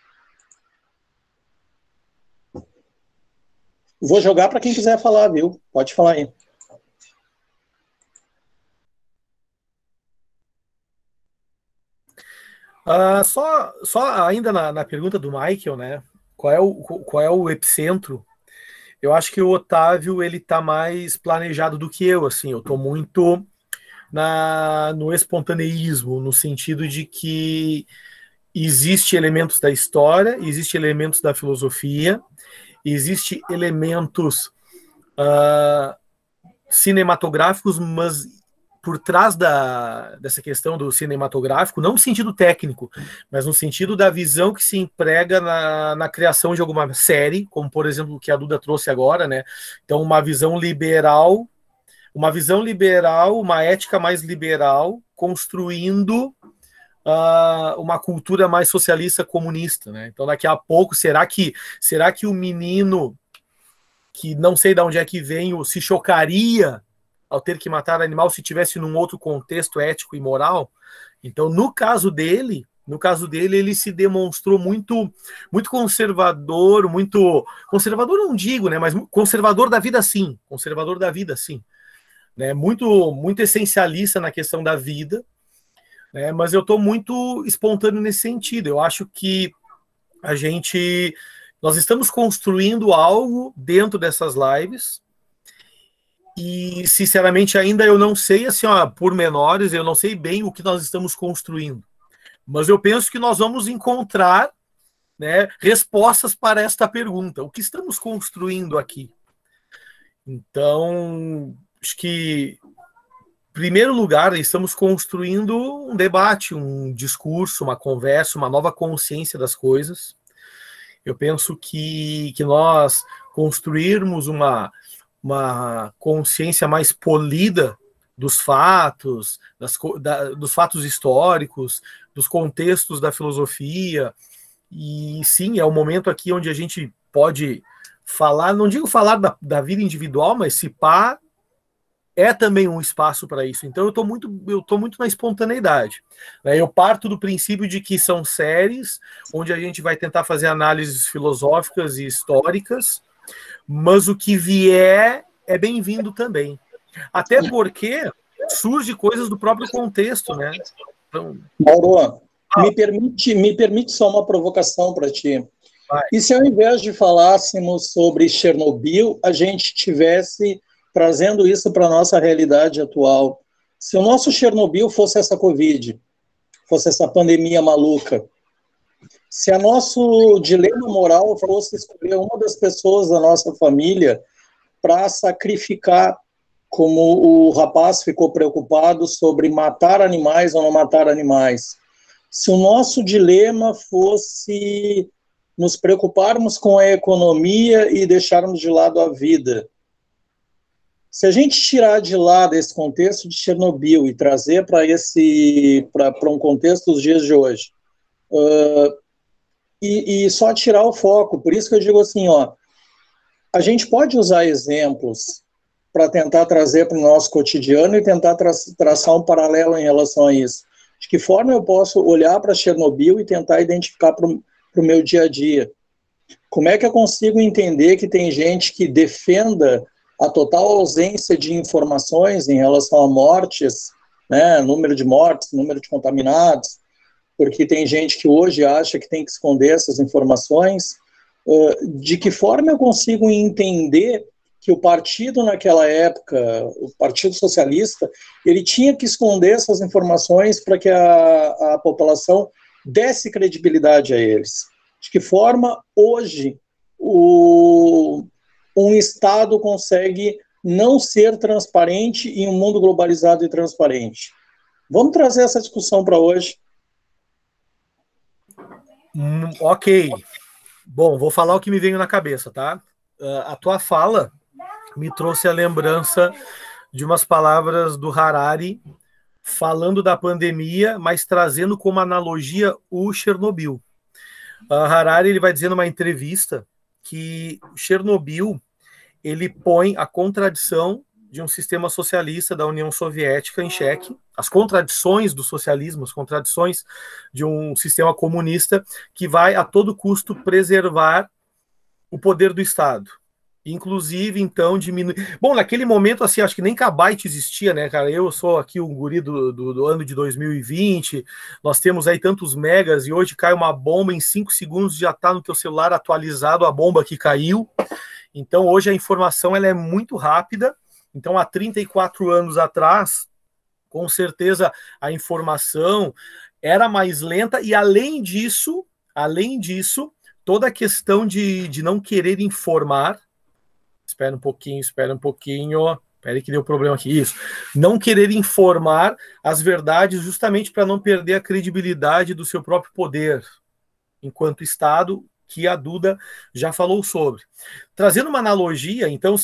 Vou jogar para quem quiser falar, viu? Pode falar aí. Só ainda na pergunta do Michael, né? Qual é o epicentro? Eu acho que o Otávio ele tá mais planejado do que eu, assim. Eu tô muito no espontaneísmo, no sentido de que existe elementos da história, existe elementos da filosofia, existe elementos cinematográficos, mas por trás dessa questão do cinematográfico, não no sentido técnico, mas no sentido da visão que se emprega na criação de alguma série, como, por exemplo, o que a Duda trouxe agora, né? Então, uma visão liberal, uma ética mais liberal, construindo uma cultura mais socialista comunista, né? Então, daqui a pouco, será que o menino, que não sei de onde é que vem, se chocaria ao ter que matar animal se tivesse num outro contexto ético e moral? Então, no caso dele, ele se demonstrou muito conservador, conservador não digo, né, mas conservador da vida sim, né, muito essencialista na questão da vida, né, mas eu estou muito espontâneo nesse sentido. Eu acho que nós estamos construindo algo dentro dessas lives, E, sinceramente, ainda eu não sei, assim, ó, pormenores, eu não sei bem o que nós estamos construindo. Mas eu penso que nós vamos encontrar, né, respostas para esta pergunta. O que estamos construindo aqui? Então, acho que, em primeiro lugar, estamos construindo um debate, um discurso, uma conversa, uma nova consciência das coisas. Eu penso que nós construirmos uma consciência mais polida dos fatos, dos fatos históricos, dos contextos da filosofia. E sim, é o momento aqui onde a gente pode falar, não digo falar da vida individual, mas se pá, é também um espaço para isso. Então eu estou muito na espontaneidade. Eu parto do princípio de que são séries onde a gente vai tentar fazer análises filosóficas e históricas, mas o que vier é bem-vindo também. Até porque surge coisas do próprio contexto, né? Então... Mauro, me permite só uma provocação para ti. Vai. E se ao invés de falássemos sobre Chernobyl, a gente tivesse trazendo isso para a nossa realidade atual? Se o nosso Chernobyl fosse essa Covid, fosse essa pandemia maluca, se a nosso dilema moral fosse escolher uma das pessoas da nossa família para sacrificar, como o rapaz ficou preocupado sobre matar animais ou não matar animais, se o nosso dilema fosse nos preocuparmos com a economia e deixarmos de lado a vida, se a gente tirar de lado esse contexto de Chernobyl e trazer para um contexto dos dias de hoje, e só tirar o foco, por isso que eu digo assim, ó, a gente pode usar exemplos para tentar trazer para o nosso cotidiano e tentar traçar um paralelo em relação a isso. De que forma eu posso olhar para Chernobyl e tentar identificar para o meu dia a dia? Como é que eu consigo entender que tem gente que defenda a total ausência de informações em relação a mortes, né, número de mortes, número de contaminados, porque tem gente que hoje acha que tem que esconder essas informações? De que forma eu consigo entender que o partido naquela época, o Partido Socialista, ele tinha que esconder essas informações para que a população desse credibilidade a eles? De que forma hoje um Estado consegue não ser transparente em um mundo globalizado e transparente? Vamos trazer essa discussão para hoje. Ok. Bom, vou falar o que me veio na cabeça, tá? A tua fala me trouxe a lembrança de umas palavras do Harari falando da pandemia, mas trazendo como analogia o Chernobyl. Harari ele vai dizer numa entrevista que Chernobyl ele põe a contradição de um sistema socialista da União Soviética em xeque, as contradições do socialismo, as contradições de um sistema comunista que vai a todo custo preservar o poder do Estado. Inclusive, então, diminuir... Bom, naquele momento, assim, acho que nem kbyte existia, né, cara? Eu sou aqui um guri do ano de 2020, nós temos aí tantos megas, e hoje cai uma bomba, em 5 segundos já está no teu celular atualizado a bomba que caiu. Então, hoje a informação ela é muito rápida. Então, há 34 anos atrás, com certeza, a informação era mais lenta, e além disso, toda a questão de não querer informar. Espera um pouquinho. Espera aí que deu problema aqui. Isso. Não querer informar as verdades justamente para não perder a credibilidade do seu próprio poder enquanto Estado, que a Duda já falou sobre. Trazendo uma analogia, então,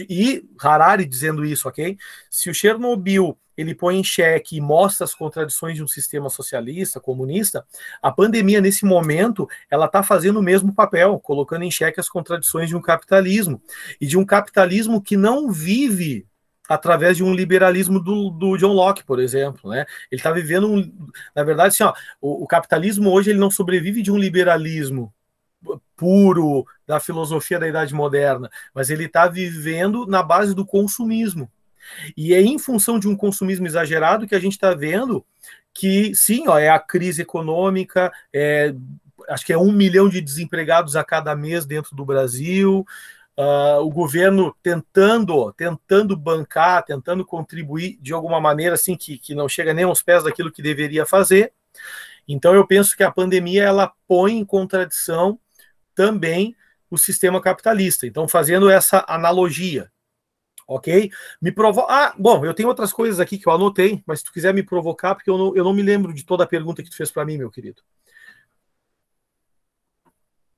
e Harari dizendo isso, ok? Se o Chernobyl ele põe em xeque e mostra as contradições de um sistema socialista, comunista, a pandemia, nesse momento, ela está fazendo o mesmo papel, colocando em xeque as contradições de um capitalismo, e de um capitalismo que não vive através de um liberalismo do John Locke, por exemplo, né? Ele está vivendo, na verdade, assim, ó, o capitalismo hoje ele não sobrevive de um liberalismo puro da filosofia da Idade Moderna, mas ele está vivendo na base do consumismo. E é em função de um consumismo exagerado que a gente está vendo que, sim, ó, é a crise econômica, acho que é 1 milhão de desempregados a cada mês dentro do Brasil, o governo tentando bancar, tentando contribuir de alguma maneira assim que não chega nem aos pés daquilo que deveria fazer. Então eu penso que a pandemia ela põe em contradição também o sistema capitalista. Então, fazendo essa analogia, ok? Bom, eu tenho outras coisas aqui que eu anotei, mas se tu quiser me provocar, porque eu não me lembro de toda a pergunta que tu fez para mim, meu querido.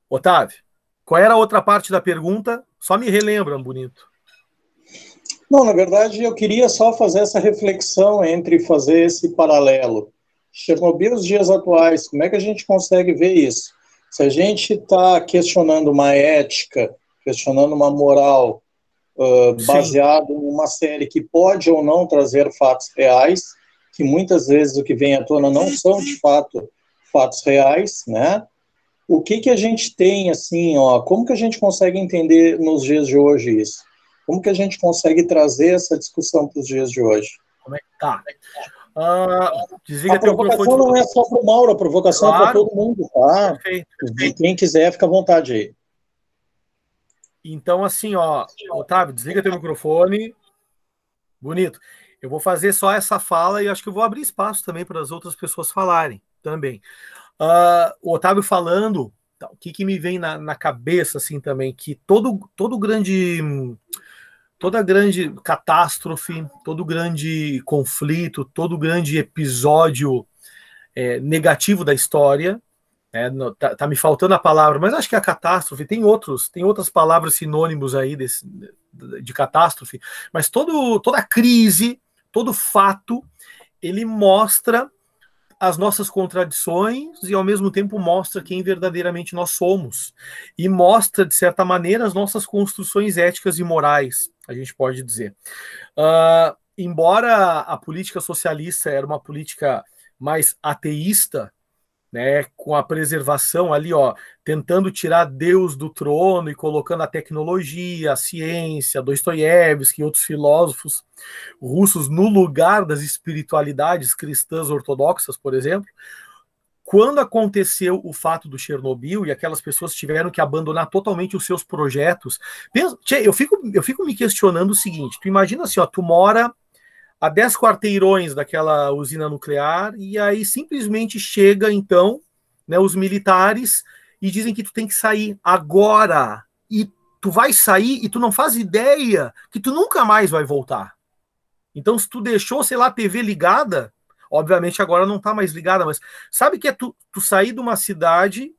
Otávio, qual era a outra parte da pergunta? Só me relembra, bonito. Não, na verdade, eu queria só fazer essa reflexão entre fazer esse paralelo. Chernobyl, os dias atuais, como é que a gente consegue ver isso? Se a gente está questionando uma ética, questionando uma moral, baseado em uma série que pode ou não trazer fatos reais, que muitas vezes o que vem à tona não são, de fato, fatos reais, né? O que a gente tem, assim, como que a gente consegue entender nos dias de hoje isso? Como que a gente consegue trazer essa discussão para os dias de hoje? Como é que tá? A provocação não é só para o Mauro, a provocação é para todo mundo, tá? Perfeito. Quem quiser, fica à vontade aí. Então, assim, Otávio, desliga teu microfone. Bonito. Eu vou fazer só essa fala e acho que eu vou abrir espaço também para as outras pessoas falarem também. O Otávio falando, o que me vem na cabeça, assim, também, que toda grande catástrofe, todo grande conflito, todo grande episódio negativo da história, tá me faltando a palavra, mas acho que a catástrofe tem outras palavras sinônimos aí de catástrofe, mas toda crise, todo fato, ele mostra as nossas contradições e ao mesmo tempo mostra quem verdadeiramente nós somos e mostra, de certa maneira, as nossas construções éticas e morais, a gente pode dizer. Embora a política socialista era uma política mais ateísta, né, com a preservação ali, tentando tirar Deus do trono e colocando a tecnologia, a ciência, Dostoiévski e outros filósofos russos no lugar das espiritualidades cristãs ortodoxas, por exemplo. Quando aconteceu o fato do Chernobyl e aquelas pessoas tiveram que abandonar totalmente os seus projetos, eu fico me questionando o seguinte, tu imagina assim, tu mora a 10 quarteirões daquela usina nuclear, e aí simplesmente chega, então, né, os militares e dizem que tu tem que sair agora. E tu vai sair e tu não faz ideia que tu nunca mais vai voltar. Então, se tu deixou, sei lá, a TV ligada, obviamente agora não tá mais ligada, mas sabe que é tu sair de uma cidade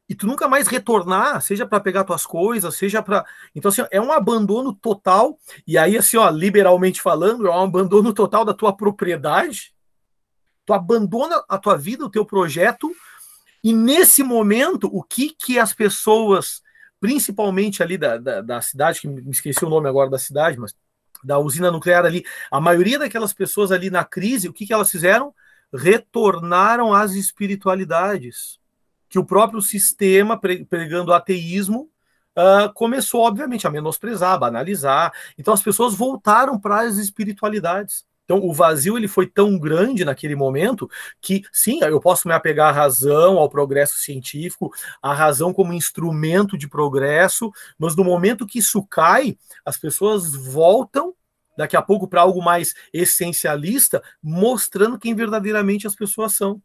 e tu nunca mais retornar, seja para pegar tuas coisas, seja para... Então, assim, é um abandono total, e aí, assim, liberalmente falando, é um abandono total da tua propriedade, tu abandona a tua vida, o teu projeto, e nesse momento, o que as pessoas, principalmente ali da cidade, que me esqueci o nome agora da cidade, mas da usina nuclear ali, a maioria daquelas pessoas ali na crise, o que elas fizeram? Retornaram às espiritualidades, que o próprio sistema, pregando ateísmo, começou, obviamente, a menosprezar, a banalizar. Então, as pessoas voltaram para as espiritualidades. Então, o vazio ele foi tão grande naquele momento que, sim, eu posso me apegar à razão, ao progresso científico, à razão como instrumento de progresso, mas no momento que isso cai, as pessoas voltam, daqui a pouco, para algo mais essencialista, mostrando quem verdadeiramente as pessoas são.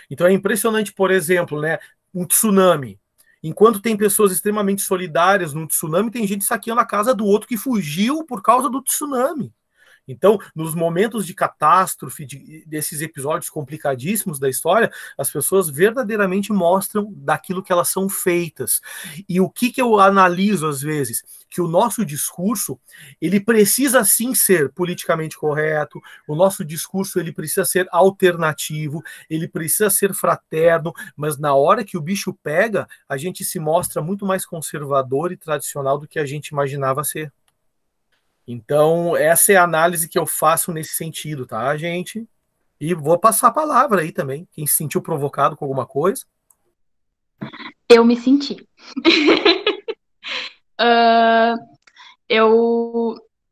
Então, é impressionante, por exemplo, né, um tsunami. Enquanto tem pessoas extremamente solidárias num tsunami, tem gente saqueando a casa do outro que fugiu por causa do tsunami. Então, nos momentos de catástrofe, desses episódios complicadíssimos da história, as pessoas verdadeiramente mostram daquilo que elas são feitas. E o que eu analiso às vezes? Que o nosso discurso, ele precisa sim ser politicamente correto, o nosso discurso ele precisa ser alternativo, ele precisa ser fraterno, mas na hora que o bicho pega, a gente se mostra muito mais conservador e tradicional do que a gente imaginava ser. Então, essa é a análise que eu faço nesse sentido, tá, gente? E vou passar a palavra aí também. Quem se sentiu provocado com alguma coisa? Eu me senti.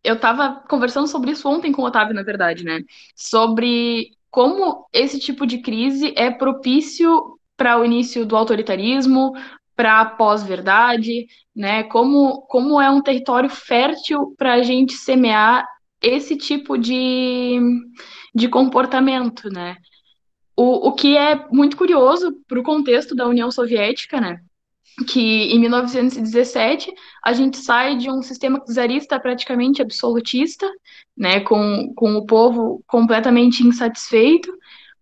Eu tava conversando sobre isso ontem com o Otávio, na verdade, né? Sobre como esse tipo de crise é propício para o início do autoritarismo, para a pós-verdade, né? Como é um território fértil para a gente semear esse tipo de comportamento, né? O que é muito curioso para o contexto da União Soviética, né? Que em 1917 a gente sai de um sistema czarista praticamente absolutista, né, com o povo completamente insatisfeito.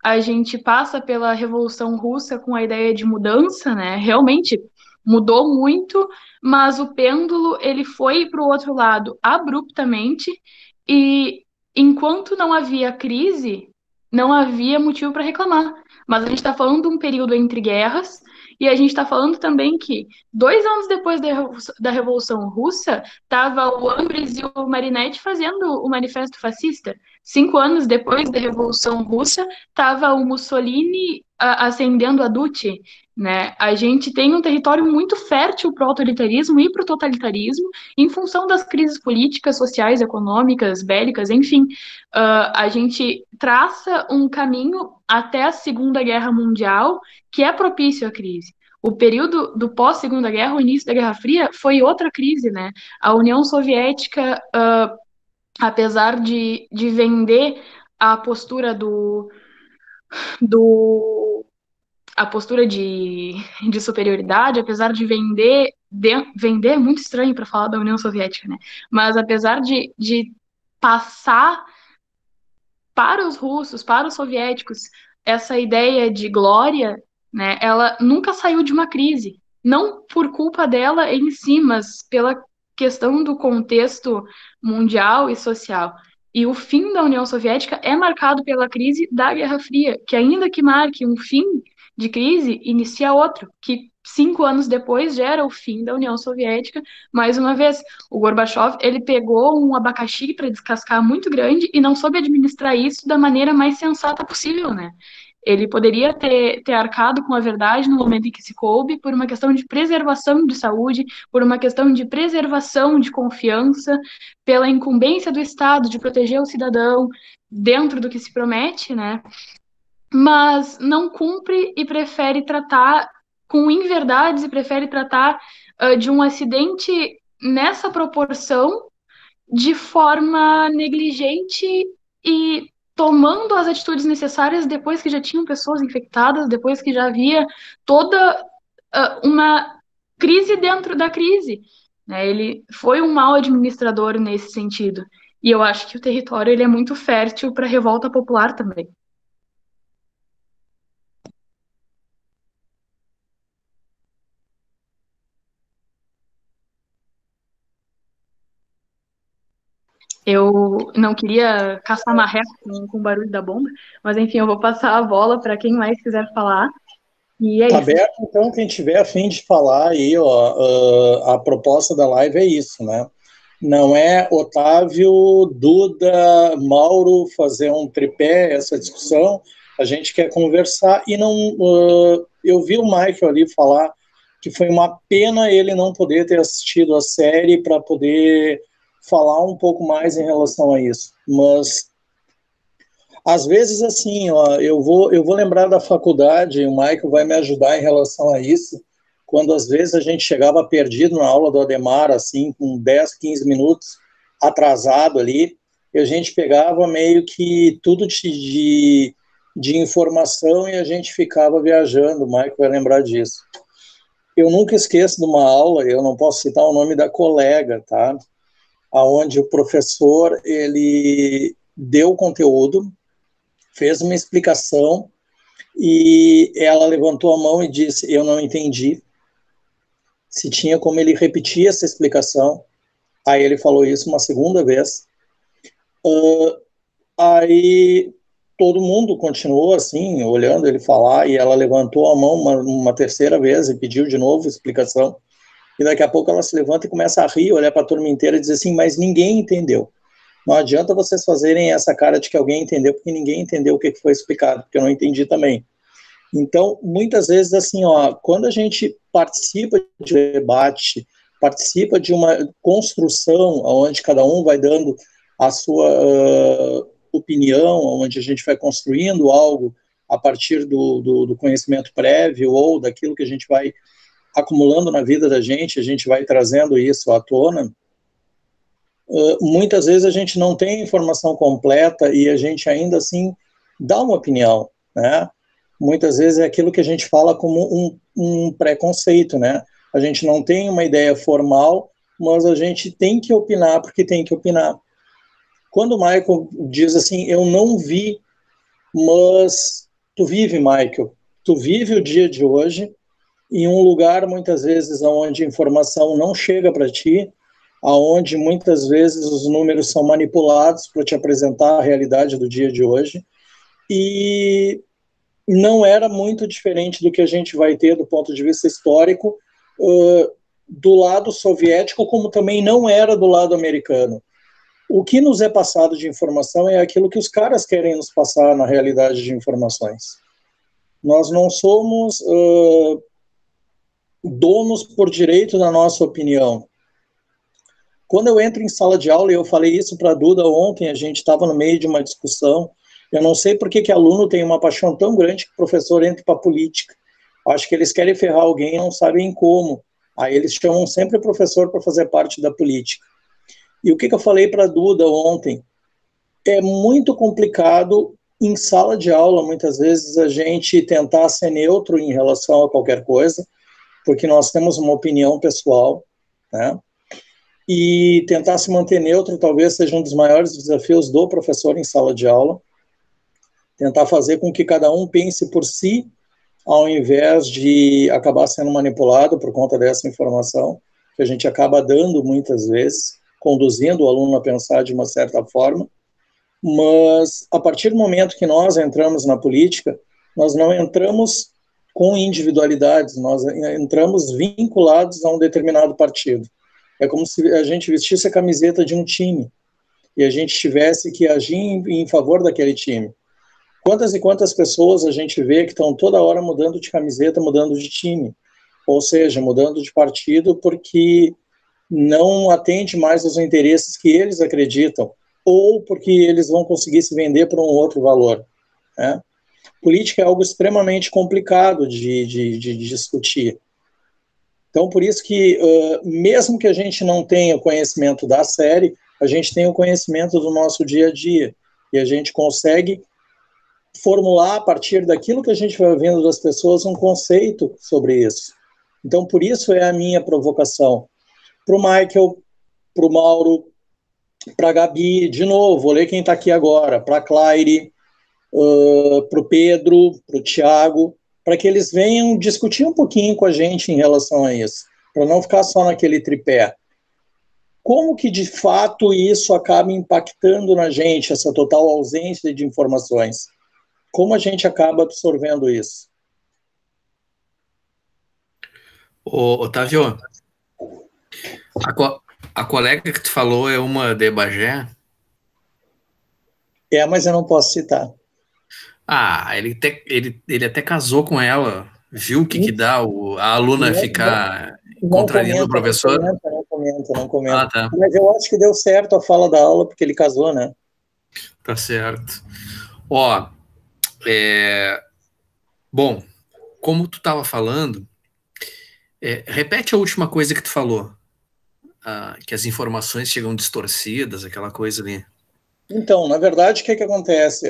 A gente passa pela Revolução Russa com a ideia de mudança, né, realmente mudou muito, mas o pêndulo ele foi para o outro lado abruptamente e enquanto não havia crise, não havia motivo para reclamar. Mas a gente está falando de um período entre guerras e a gente está falando também que 2 anos depois da Revolução Russa, estava o Ambris e o Marinetti fazendo o Manifesto Fascista. 5 anos depois da Revolução Russa, estava o Mussolini ascendendo a Duce. Né? A gente tem um território muito fértil para o autoritarismo e para o totalitarismo, em função das crises políticas, sociais, econômicas, bélicas, enfim. A gente traça um caminho até a Segunda Guerra Mundial que é propício à crise. O período do pós-Segunda Guerra, o início da Guerra Fria, foi outra crise, né? A União Soviética, apesar de vender a postura a postura de superioridade, apesar de vender é muito estranho para falar da União Soviética, né? Mas apesar de passar para os russos, para os soviéticos, essa ideia de glória, né, ela nunca saiu de uma crise. Não por culpa dela em si, mas pela questão do contexto mundial e social. E o fim da União Soviética é marcado pela crise da Guerra Fria, que ainda que marque um fim de crise, inicia outro, que 5 anos depois gera o fim da União Soviética. Mais uma vez, o Gorbachev, ele pegou um abacaxi para descascar muito grande e não soube administrar isso da maneira mais sensata possível, né? Ele poderia ter arcado com a verdade no momento em que se coube, por uma questão de preservação de saúde, por uma questão de preservação de confiança, pela incumbência do Estado de proteger o cidadão dentro do que se promete, né? Mas não cumpre e prefere tratar com inverdades e prefere tratar de um acidente nessa proporção de forma negligente e tomando as atitudes necessárias depois que já tinham pessoas infectadas, depois que já havia toda uma crise dentro da crise. Né? Ele foi um mau administrador nesse sentido. E eu acho que o território ele é muito fértil para a revolta popular também. Eu não queria caçar marreco com o barulho da bomba, mas enfim, eu vou passar a bola para quem mais quiser falar. E é Tá isso. aberto, então, quem tiver a fim de falar aí, ó, a proposta da live é isso, né? Não é Otávio, Duda, Mauro fazer um tripé, essa discussão, a gente quer conversar e não... eu vi o Michael ali falar que foi uma pena ele não poder ter assistido a série para poder falar um pouco mais em relação a isso, mas às vezes assim, ó, eu vou lembrar da faculdade, o Michael vai me ajudar em relação a isso, quando às vezes a gente chegava perdido na aula do Ademar, assim, com 10, 15 minutos atrasado ali, e a gente pegava meio que tudo de informação e a gente ficava viajando, o Michael vai lembrar disso. Eu nunca esqueço de uma aula, eu não posso citar o nome da colega, tá? Onde o professor, ele deu o conteúdo, fez uma explicação e ela levantou a mão e disse, eu não entendi, se tinha como ele repetir essa explicação. Aí ele falou isso uma segunda vez. Aí todo mundo continuou assim, olhando ele falar, e ela levantou a mão uma terceira vez e pediu de novo explicação. E daqui a pouco ela se levanta e começa a rir, olhar para a turma inteira e dizer assim, mas ninguém entendeu. Não adianta vocês fazerem essa cara de que alguém entendeu, porque ninguém entendeu o que foi explicado, porque eu não entendi também. Então, muitas vezes, assim, ó, quando a gente participa de um debate, participa de uma construção, onde cada um vai dando a sua opinião, onde a gente vai construindo algo a partir do conhecimento prévio ou daquilo que a gente vai acumulando na vida da gente, a gente vai trazendo isso à tona, muitas vezes a gente não tem informação completa e a gente ainda assim dá uma opinião, né? Muitas vezes é aquilo que a gente fala como um preconceito, né? A gente não tem uma ideia formal, mas a gente tem que opinar porque tem que opinar. Quando o Michael diz assim, eu não vi, mas tu vive, Michael, tu vive o dia de hoje em um lugar, muitas vezes, onde a informação não chega para ti, onde muitas vezes os números são manipulados para te apresentar a realidade do dia de hoje, e não era muito diferente do que a gente vai ter do ponto de vista histórico, do lado soviético, como também não era do lado americano. O que nos é passado de informação é aquilo que os caras querem nos passar na realidade de informações. Nós não somos donos por direito da nossa opinião. Quando eu entro em sala de aula, e eu falei isso para a Duda ontem, a gente estava no meio de uma discussão, eu não sei por que aluno tem uma paixão tão grande que o professor entra para a política. Acho que eles querem ferrar alguém e não sabem como. Aí eles chamam sempre o professor para fazer parte da política. E o que eu falei para a Duda ontem? É muito complicado em sala de aula, muitas vezes, a gente tentar ser neutro em relação a qualquer coisa, porque nós temos uma opinião pessoal, né? E tentar se manter neutro talvez seja um dos maiores desafios do professor em sala de aula. Tentar fazer com que cada um pense por si, ao invés de acabar sendo manipulado por conta dessa informação, que a gente acaba dando muitas vezes, conduzindo o aluno a pensar de uma certa forma. Mas, a partir do momento que nós entramos na política, nós não entramos com individualidades, nós entramos vinculados a um determinado partido. É como se a gente vestisse a camiseta de um time e a gente tivesse que agir em favor daquele time. Quantas e quantas pessoas a gente vê que estão toda hora mudando de camiseta, mudando de time, ou seja, mudando de partido porque não atende mais aos interesses que eles acreditam, ou porque eles vão conseguir se vender por um outro valor, né? Política é algo extremamente complicado de discutir. Então, por isso que, mesmo que a gente não tenha o conhecimento da série, a gente tem o conhecimento do nosso dia a dia, e a gente consegue formular, a partir daquilo que a gente vai vendo das pessoas, um conceito sobre isso. Então, por isso é a minha provocação. Para o Michael, para o Mauro, para a Gabi, de novo, vou ler quem está aqui agora, para a Claire, para o Pedro, para o Tiago, para que eles venham discutir um pouquinho com a gente em relação a isso, para não ficar só naquele tripé. Como que, de fato, isso acaba impactando na gente, essa total ausência de informações? Como a gente acaba absorvendo isso? Ô, Otávio, a colega que tu falou é uma de Bagé? É, mas eu não posso citar. Ah, ele até casou com ela. Viu o que dá a aluna ficar contrariando o professor? Não comento. Ah, tá. Mas eu acho que deu certo a fala da aula, porque ele casou, né? Tá certo. Ó, bom, como tu estava falando, repete a última coisa que tu falou, que as informações chegam distorcidas, aquela coisa ali. Então, na verdade, o que acontece?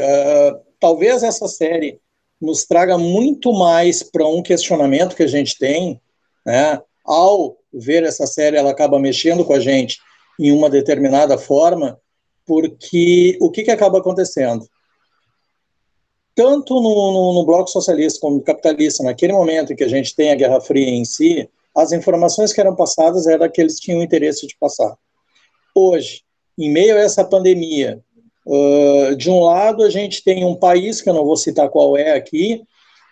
Talvez essa série nos traga muito mais para um questionamento que a gente tem, né? Ao ver essa série, ela acaba mexendo com a gente em uma determinada forma, porque o que acaba acontecendo? Tanto no bloco socialista como no capitalista, naquele momento em que a gente tem a Guerra Fria em si, as informações que eram passadas eram que eles tinham interesse de passar. Hoje, em meio a essa pandemia, de um lado a gente tem um país, que eu não vou citar qual é aqui,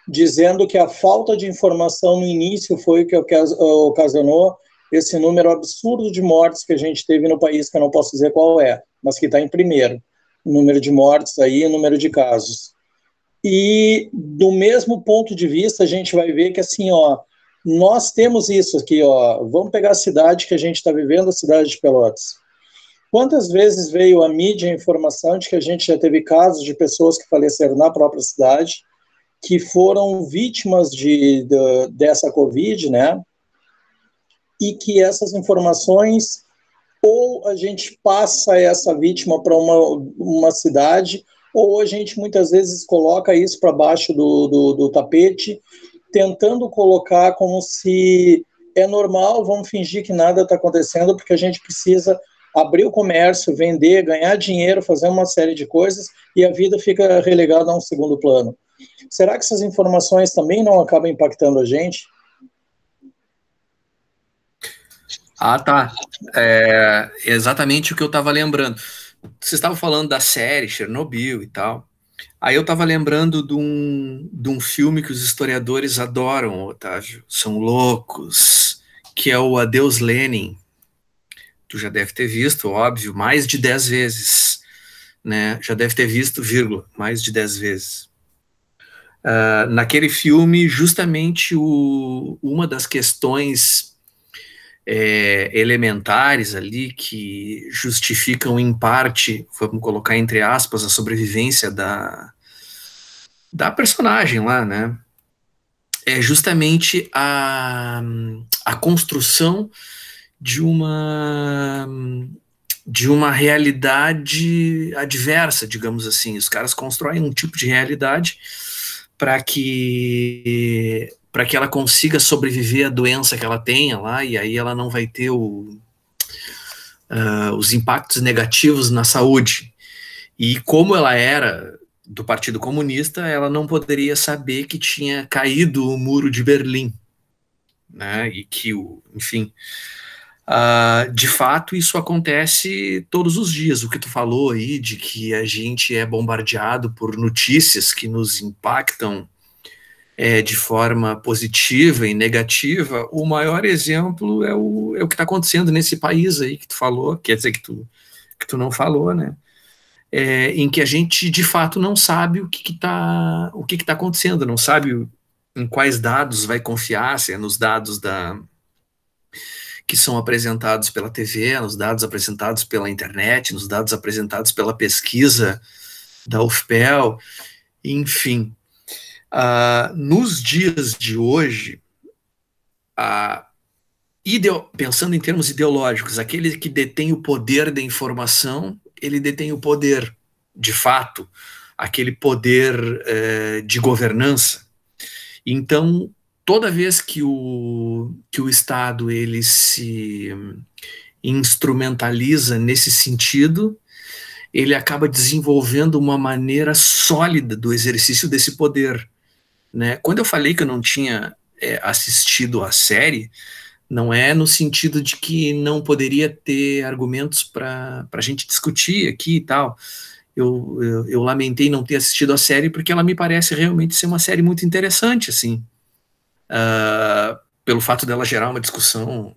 dizendo que a falta de informação no início foi o que ocasionou esse número absurdo de mortes que a gente teve no país, que eu não posso dizer qual é, mas que está em primeiro, o número de mortes aí, o número de casos. E do mesmo ponto de vista, a gente vai ver que assim, nós temos isso aqui, vamos pegar a cidade que a gente está vivendo, a cidade de Pelotas. Quantas vezes veio a mídia a informação de que a gente já teve casos de pessoas que faleceram na própria cidade, que foram vítimas dessa Covid, né? e que essas informações, ou a gente passa essa vítima para uma cidade, ou a gente muitas vezes coloca isso para baixo do tapete, tentando colocar como se é normal, vamos fingir que nada está acontecendo, porque a gente precisa abrir o comércio, vender, ganhar dinheiro, fazer uma série de coisas, e a vida fica relegada a um segundo plano. Será que essas informações também não acabam impactando a gente? Ah, tá. É exatamente o que eu estava lembrando. Vocês estavam falando da série Chernobyl e tal. Aí eu estava lembrando de um filme que os historiadores adoram, Otávio. São loucos. Que é o Adeus Lenin. Tu já deve ter visto, óbvio, mais de 10 vezes. Né? Já deve ter visto, vírgula, mais de 10 vezes. Naquele filme, justamente uma das questões elementares ali que justificam em parte, vamos colocar entre aspas, a sobrevivência da personagem lá, né? É justamente a construção de uma realidade adversa, digamos assim. Os caras constroem um tipo de realidade para que ela consiga sobreviver à doença que ela tenha lá, e aí ela não vai ter os impactos negativos na saúde. E como ela era do Partido Comunista, ela não poderia saber que tinha caído o Muro de Berlim, né? E que, enfim, de fato isso acontece todos os dias. O que tu falou aí de que a gente é bombardeado por notícias que nos impactam de forma positiva e negativa, o maior exemplo é o que está acontecendo nesse país aí que tu falou, quer dizer que tu não falou, né? Em que a gente de fato não sabe o que está acontecendo, não sabe em quais dados vai confiar, se é nos dados que são apresentados pela TV, nos dados apresentados pela internet, nos dados apresentados pela pesquisa da UFPEL, enfim. Nos dias de hoje, pensando em termos ideológicos, aquele que detém o poder da informação, ele detém o poder, de fato, aquele poder de governança. Então, toda vez que o Estado ele se instrumentaliza nesse sentido, ele acaba desenvolvendo uma maneira sólida do exercício desse poder, né? Quando eu falei que eu não tinha assistido a série, não é no sentido de que não poderia ter argumentos para a gente discutir aqui e tal. Eu lamentei não ter assistido a série porque ela me parece realmente ser uma série muito interessante, assim, pelo fato dela gerar uma discussão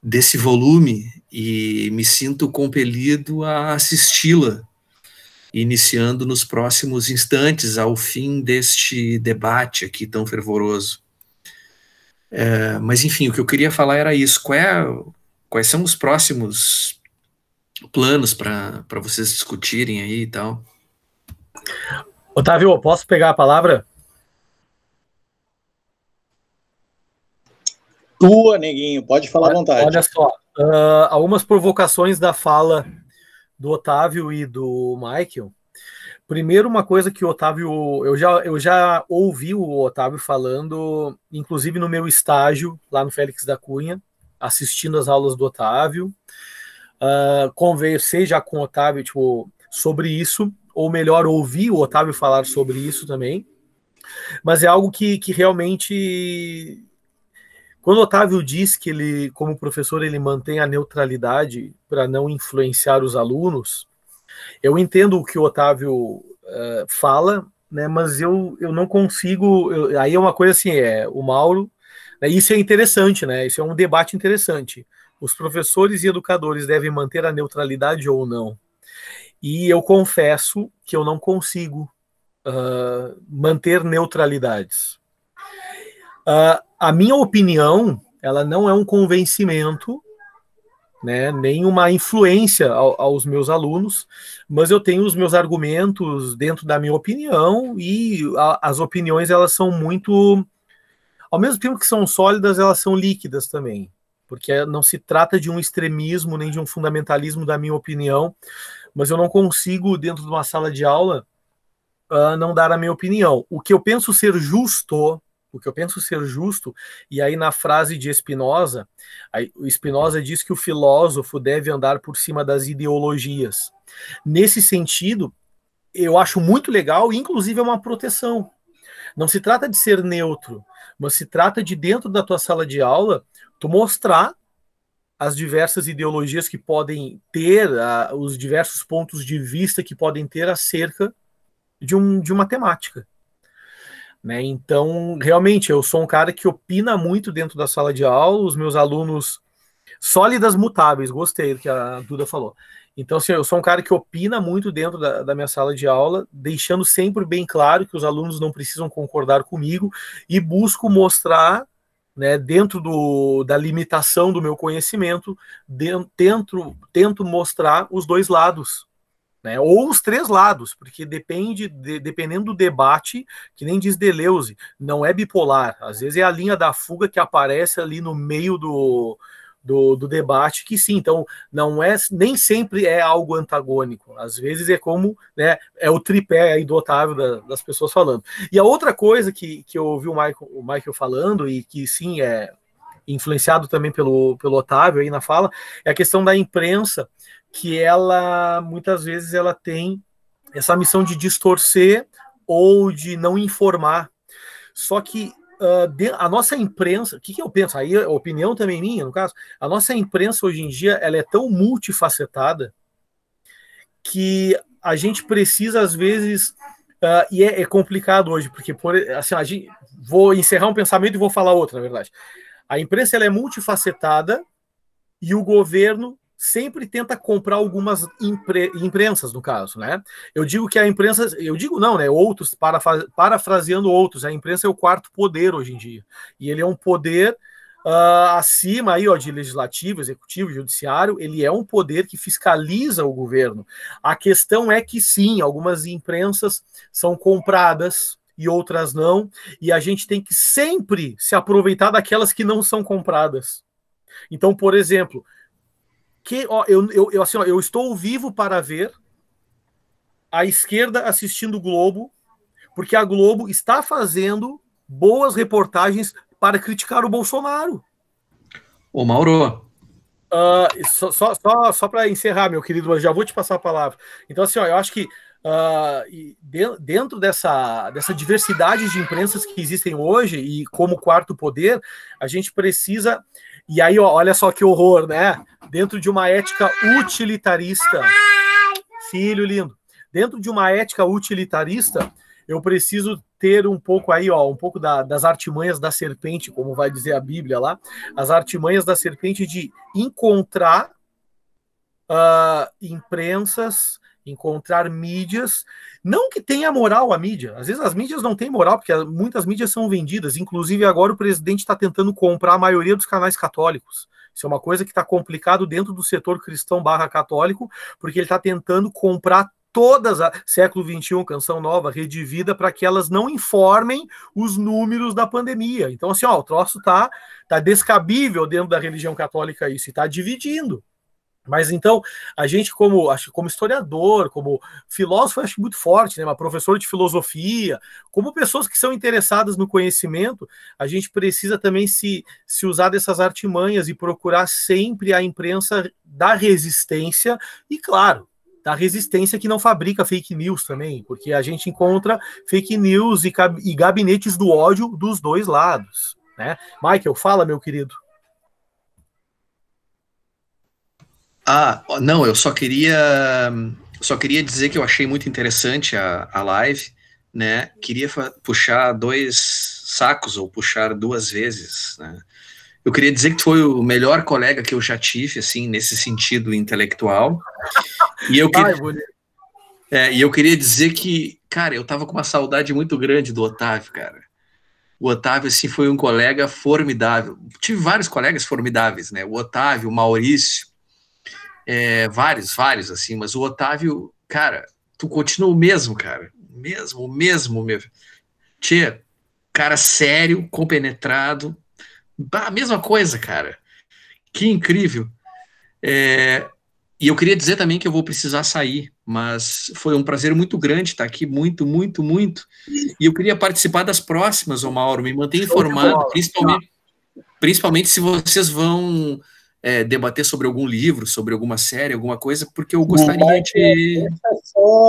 desse volume, e me sinto compelido a assisti-la, iniciando nos próximos instantes ao fim deste debate aqui tão fervoroso. Mas enfim, o que eu queria falar era isso. Quais são os próximos planos para vocês discutirem aí e tal? Otávio, eu posso pegar a palavra? Tua, neguinho, pode falar à vontade. Olha só, algumas provocações da fala do Otávio e do Michael. Primeiro, uma coisa que o Otávio... Eu já ouvi o Otávio falando, inclusive no meu estágio, lá no Félix da Cunha, assistindo as aulas do Otávio. Conversei já com o Otávio sobre isso, ou melhor, ouvi o Otávio falar sobre isso também. Mas é algo que realmente... Quando o Otávio diz que ele, como professor, ele mantém a neutralidade para não influenciar os alunos, eu entendo o que o Otávio fala, né, mas eu não consigo... aí é uma coisa assim, o Mauro... Né, isso é interessante, né? Isso é um debate interessante. Os professores e educadores devem manter a neutralidade ou não? E eu confesso que eu não consigo manter neutralidades. A minha opinião, ela não é um convencimento, né, nem uma influência aos meus alunos, mas eu tenho os meus argumentos dentro da minha opinião, e as opiniões, elas são muito... Ao mesmo tempo que são sólidas, elas são líquidas também. porque não se trata de um extremismo nem de um fundamentalismo da minha opinião, mas eu não consigo, dentro de uma sala de aula, não dar a minha opinião. O que eu penso ser justo, e aí na frase de Spinoza, o Spinoza diz que o filósofo deve andar por cima das ideologias. Nesse sentido, eu acho muito legal, inclusive é uma proteção. Não se trata de ser neutro, mas se trata de, dentro da tua sala de aula, tu mostrar as diversas ideologias que podem ter, os diversos pontos de vista que podem ter acerca de uma temática. Né? Então, realmente, eu sou um cara que opina muito dentro da sala de aula, os meus alunos sólidas mutáveis, gostei do que a Duda falou. Então, assim, eu sou um cara que opina muito dentro da minha sala de aula, deixando sempre bem claro que os alunos não precisam concordar comigo e busco mostrar, né, dentro da limitação do meu conhecimento, tento mostrar os dois lados, né, ou os três lados, porque dependendo do debate, que nem diz Deleuze, não é bipolar, às vezes é a linha da fuga que aparece ali no meio do debate, que sim, então não é, nem sempre é algo antagônico, às vezes é como, né, é o tripé aí do Otávio das pessoas falando. E a outra coisa que eu ouvi o Michael falando, e que sim é influenciado também pelo Otávio aí na fala, é a questão da imprensa, que ela, muitas vezes, ela tem essa missão de distorcer ou de não informar. Só que a nossa imprensa, o que eu penso? Aí a opinião também minha, no caso, a nossa imprensa hoje em dia, ela é tão multifacetada que a gente precisa, às vezes, e é complicado hoje, porque, assim, vou encerrar um pensamento e vou falar outro, na verdade. A imprensa, ela é multifacetada e o governo sempre tenta comprar algumas imprensas, no caso, né? Eu digo que a imprensa, eu digo não, né? Outros, parafraseando outros, a imprensa é o quarto poder hoje em dia. E ele é um poder acima aí, ó, de legislativo, executivo, judiciário, ele é um poder que fiscaliza o governo. A questão é que sim, algumas imprensas são compradas e outras não, e a gente tem que sempre se aproveitar daquelas que não são compradas. Então, por exemplo, eu estou vivo para ver a esquerda assistindo o Globo, porque a Globo está fazendo boas reportagens para criticar o Bolsonaro. Ô, Mauro. Só para encerrar, meu querido, eu já vou te passar a palavra. Então, assim, ó, eu acho que dentro dessa diversidade de imprensas que existem hoje, e como quarto poder, a gente precisa. E aí, ó, olha só que horror, né? Dentro de uma ética utilitarista, filho lindo, dentro de uma ética utilitarista, eu preciso ter um pouco aí, ó, um pouco das artimanhas da serpente, como vai dizer a Bíblia lá, as artimanhas da serpente de encontrar imprensas, encontrar mídias, não que tenha moral a mídia, às vezes as mídias não têm moral, porque muitas mídias são vendidas, inclusive agora o presidente está tentando comprar a maioria dos canais católicos. Isso é uma coisa que está complicado dentro do setor cristão /católico, porque ele está tentando comprar todas, século XXI, Canção Nova, Rede Vida, para que elas não informem os números da pandemia. Então, assim, ó, o troço tá descabível dentro da religião católica isso, e está dividindo. Mas então, a gente, como historiador, como filósofo, acho muito forte, né? Uma professora de filosofia, como pessoas que são interessadas no conhecimento, a gente precisa também se usar dessas artimanhas e procurar sempre a imprensa da resistência, e claro, da resistência que não fabrica fake news também, porque a gente encontra fake news e gabinetes do ódio dos dois lados, né? Michael, fala, meu querido. Não, eu só queria dizer que eu achei muito interessante a live, né? Queria puxar 2 sacos, ou puxar 2 vezes, né? Eu queria dizer que tu foi o melhor colega que eu já tive, assim, nesse sentido intelectual. E eu queria dizer que, cara, eu tava com uma saudade muito grande do Otávio, cara. O Otávio, assim, foi um colega formidável. Tive vários colegas formidáveis, né? O Otávio, o Maurício, vários, assim, mas o Otávio, cara, tu continua o mesmo, cara. Mesmo. Tchê, cara sério, compenetrado, a mesma coisa, cara. Que incrível. E eu queria dizer também que eu vou precisar sair, mas foi um prazer muito grande estar aqui, muito, muito, muito. E eu queria participar das próximas, ô Mauro, me manter informado, principalmente se vocês vão debater sobre algum livro, sobre alguma série, alguma coisa, porque eu gostaria de...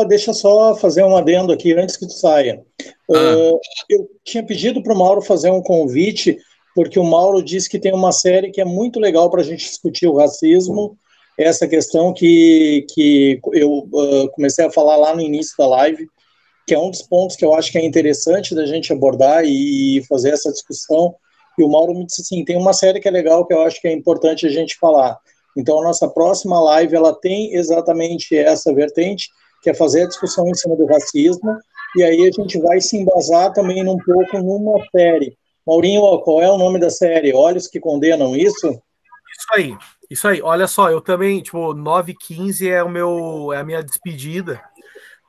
Deixa só fazer um adendo aqui antes que tu saia. Eu tinha pedido para o Mauro fazer um convite, porque o Mauro disse que tem uma série que é muito legal para a gente discutir o racismo, essa questão que eu comecei a falar lá no início da live, que é um dos pontos que eu acho que é interessante da gente abordar e fazer essa discussão. E o Mauro me disse assim, tem uma série que é legal, que eu acho que é importante a gente falar. Então, a nossa próxima live, ela tem exatamente essa vertente, que é fazer a discussão em cima do racismo, e aí a gente vai se embasar também um pouco numa série. Maurinho, qual é o nome da série? Olhos que Condenam, isso? Isso aí. Olha só, eu também, 9h15 é a minha despedida,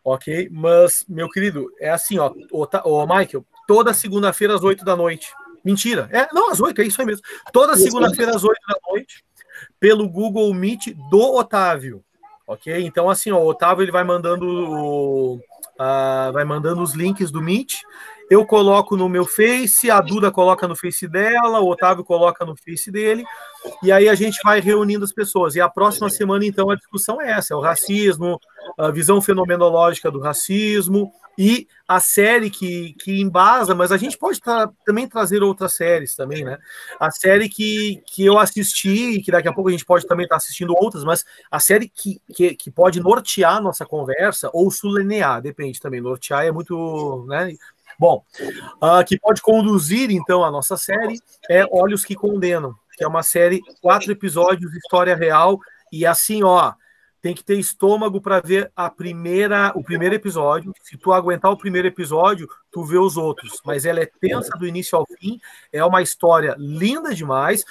ok? Mas, meu querido, é assim, ó, Michael, toda segunda-feira às 8 da noite. Mentira. Às 8, é isso aí mesmo. Toda segunda-feira às 8 da noite, pelo Google Meet do Otávio, ok? Então, assim, ó, o Otávio ele vai mandando os links do Meet, eu coloco no meu Face, a Duda coloca no Face dela, o Otávio coloca no Face dele, e aí a gente vai reunindo as pessoas. E a próxima semana, então, a discussão é essa, é o racismo, a visão fenomenológica do racismo, e a série que embasa, mas a gente pode também trazer outras séries também, né? A série que eu assisti, e que daqui a pouco a gente pode também estar assistindo outras, mas a série que pode nortear a nossa conversa, ou sulenear, depende também, nortear é muito, né? Bom, que pode conduzir, então, a nossa série é Olhos que Condenam, que é uma série, 4 episódios, história real, e assim, ó, tem que ter estômago para ver o primeiro episódio. Se tu aguentar o primeiro episódio, tu vê os outros. Mas ela é tensa do início ao fim, é uma história linda demais,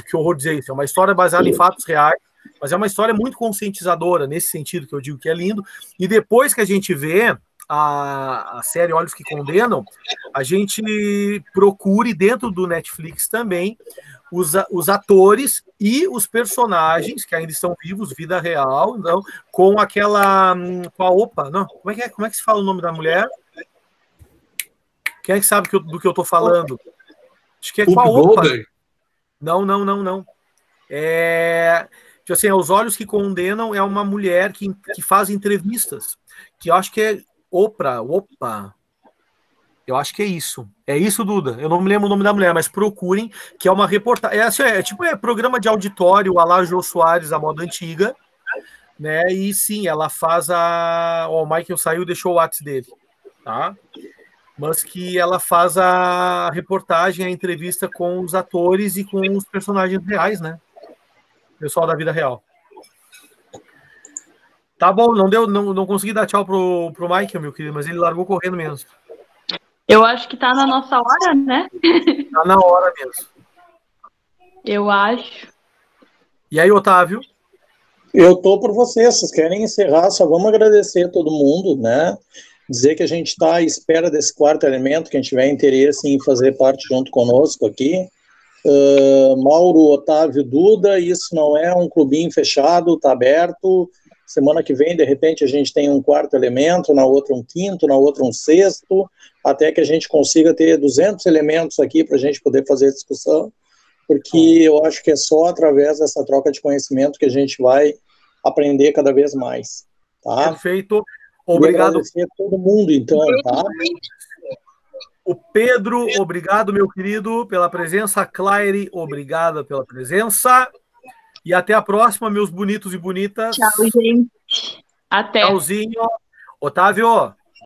que horror dizer isso, é uma história baseada em fatos reais, mas é uma história muito conscientizadora, nesse sentido que eu digo que é lindo, e depois que a gente vê a série Olhos que Condenam, a gente procure dentro do Netflix também os atores e os personagens que ainda estão vivos, vida real, não, com aquela, com a Opa, não, como é que se fala o nome da mulher? Quem é que sabe do que eu tô falando? Acho que é com a Opa. Não. Assim, Os Olhos que Condenam é uma mulher que faz entrevistas, que eu acho que é Opa. Eu acho que é isso. É isso, Duda. Eu não me lembro o nome da mulher, mas procurem, que é uma reportagem. É programa de auditório, a lá Jô Soares, a moda antiga, né? E sim, ela faz o Michael saiu e deixou o WhatsApp dele, tá? Mas que ela faz a reportagem, a entrevista com os atores e com os personagens reais, né? Pessoal da vida real. Tá bom, não consegui dar tchau pro Michael, meu querido, mas ele largou correndo mesmo. Eu acho que tá na nossa hora, né? Tá na hora mesmo. Eu acho. E aí, Otávio? Eu tô por vocês. Vocês querem encerrar? Só vamos agradecer a todo mundo, né? Dizer que a gente está à espera desse quarto elemento, quem tiver interesse em fazer parte junto conosco aqui. Mauro, Otávio, Duda, isso não é um clubinho fechado, tá aberto. Semana que vem, de repente, a gente tem um quarto elemento, na outra um quinto, na outra um sexto, até que a gente consiga ter 200 elementos aqui para a gente poder fazer discussão, porque eu acho que é só através dessa troca de conhecimento que a gente vai aprender cada vez mais. Tá? Perfeito. Obrigado. Agradecer a todo mundo, então, tá? O Pedro, obrigado, meu querido, pela presença. A Claire, obrigada pela presença. E até a próxima, meus bonitos e bonitas. Tchau, gente. Até. Tchauzinho. Otávio,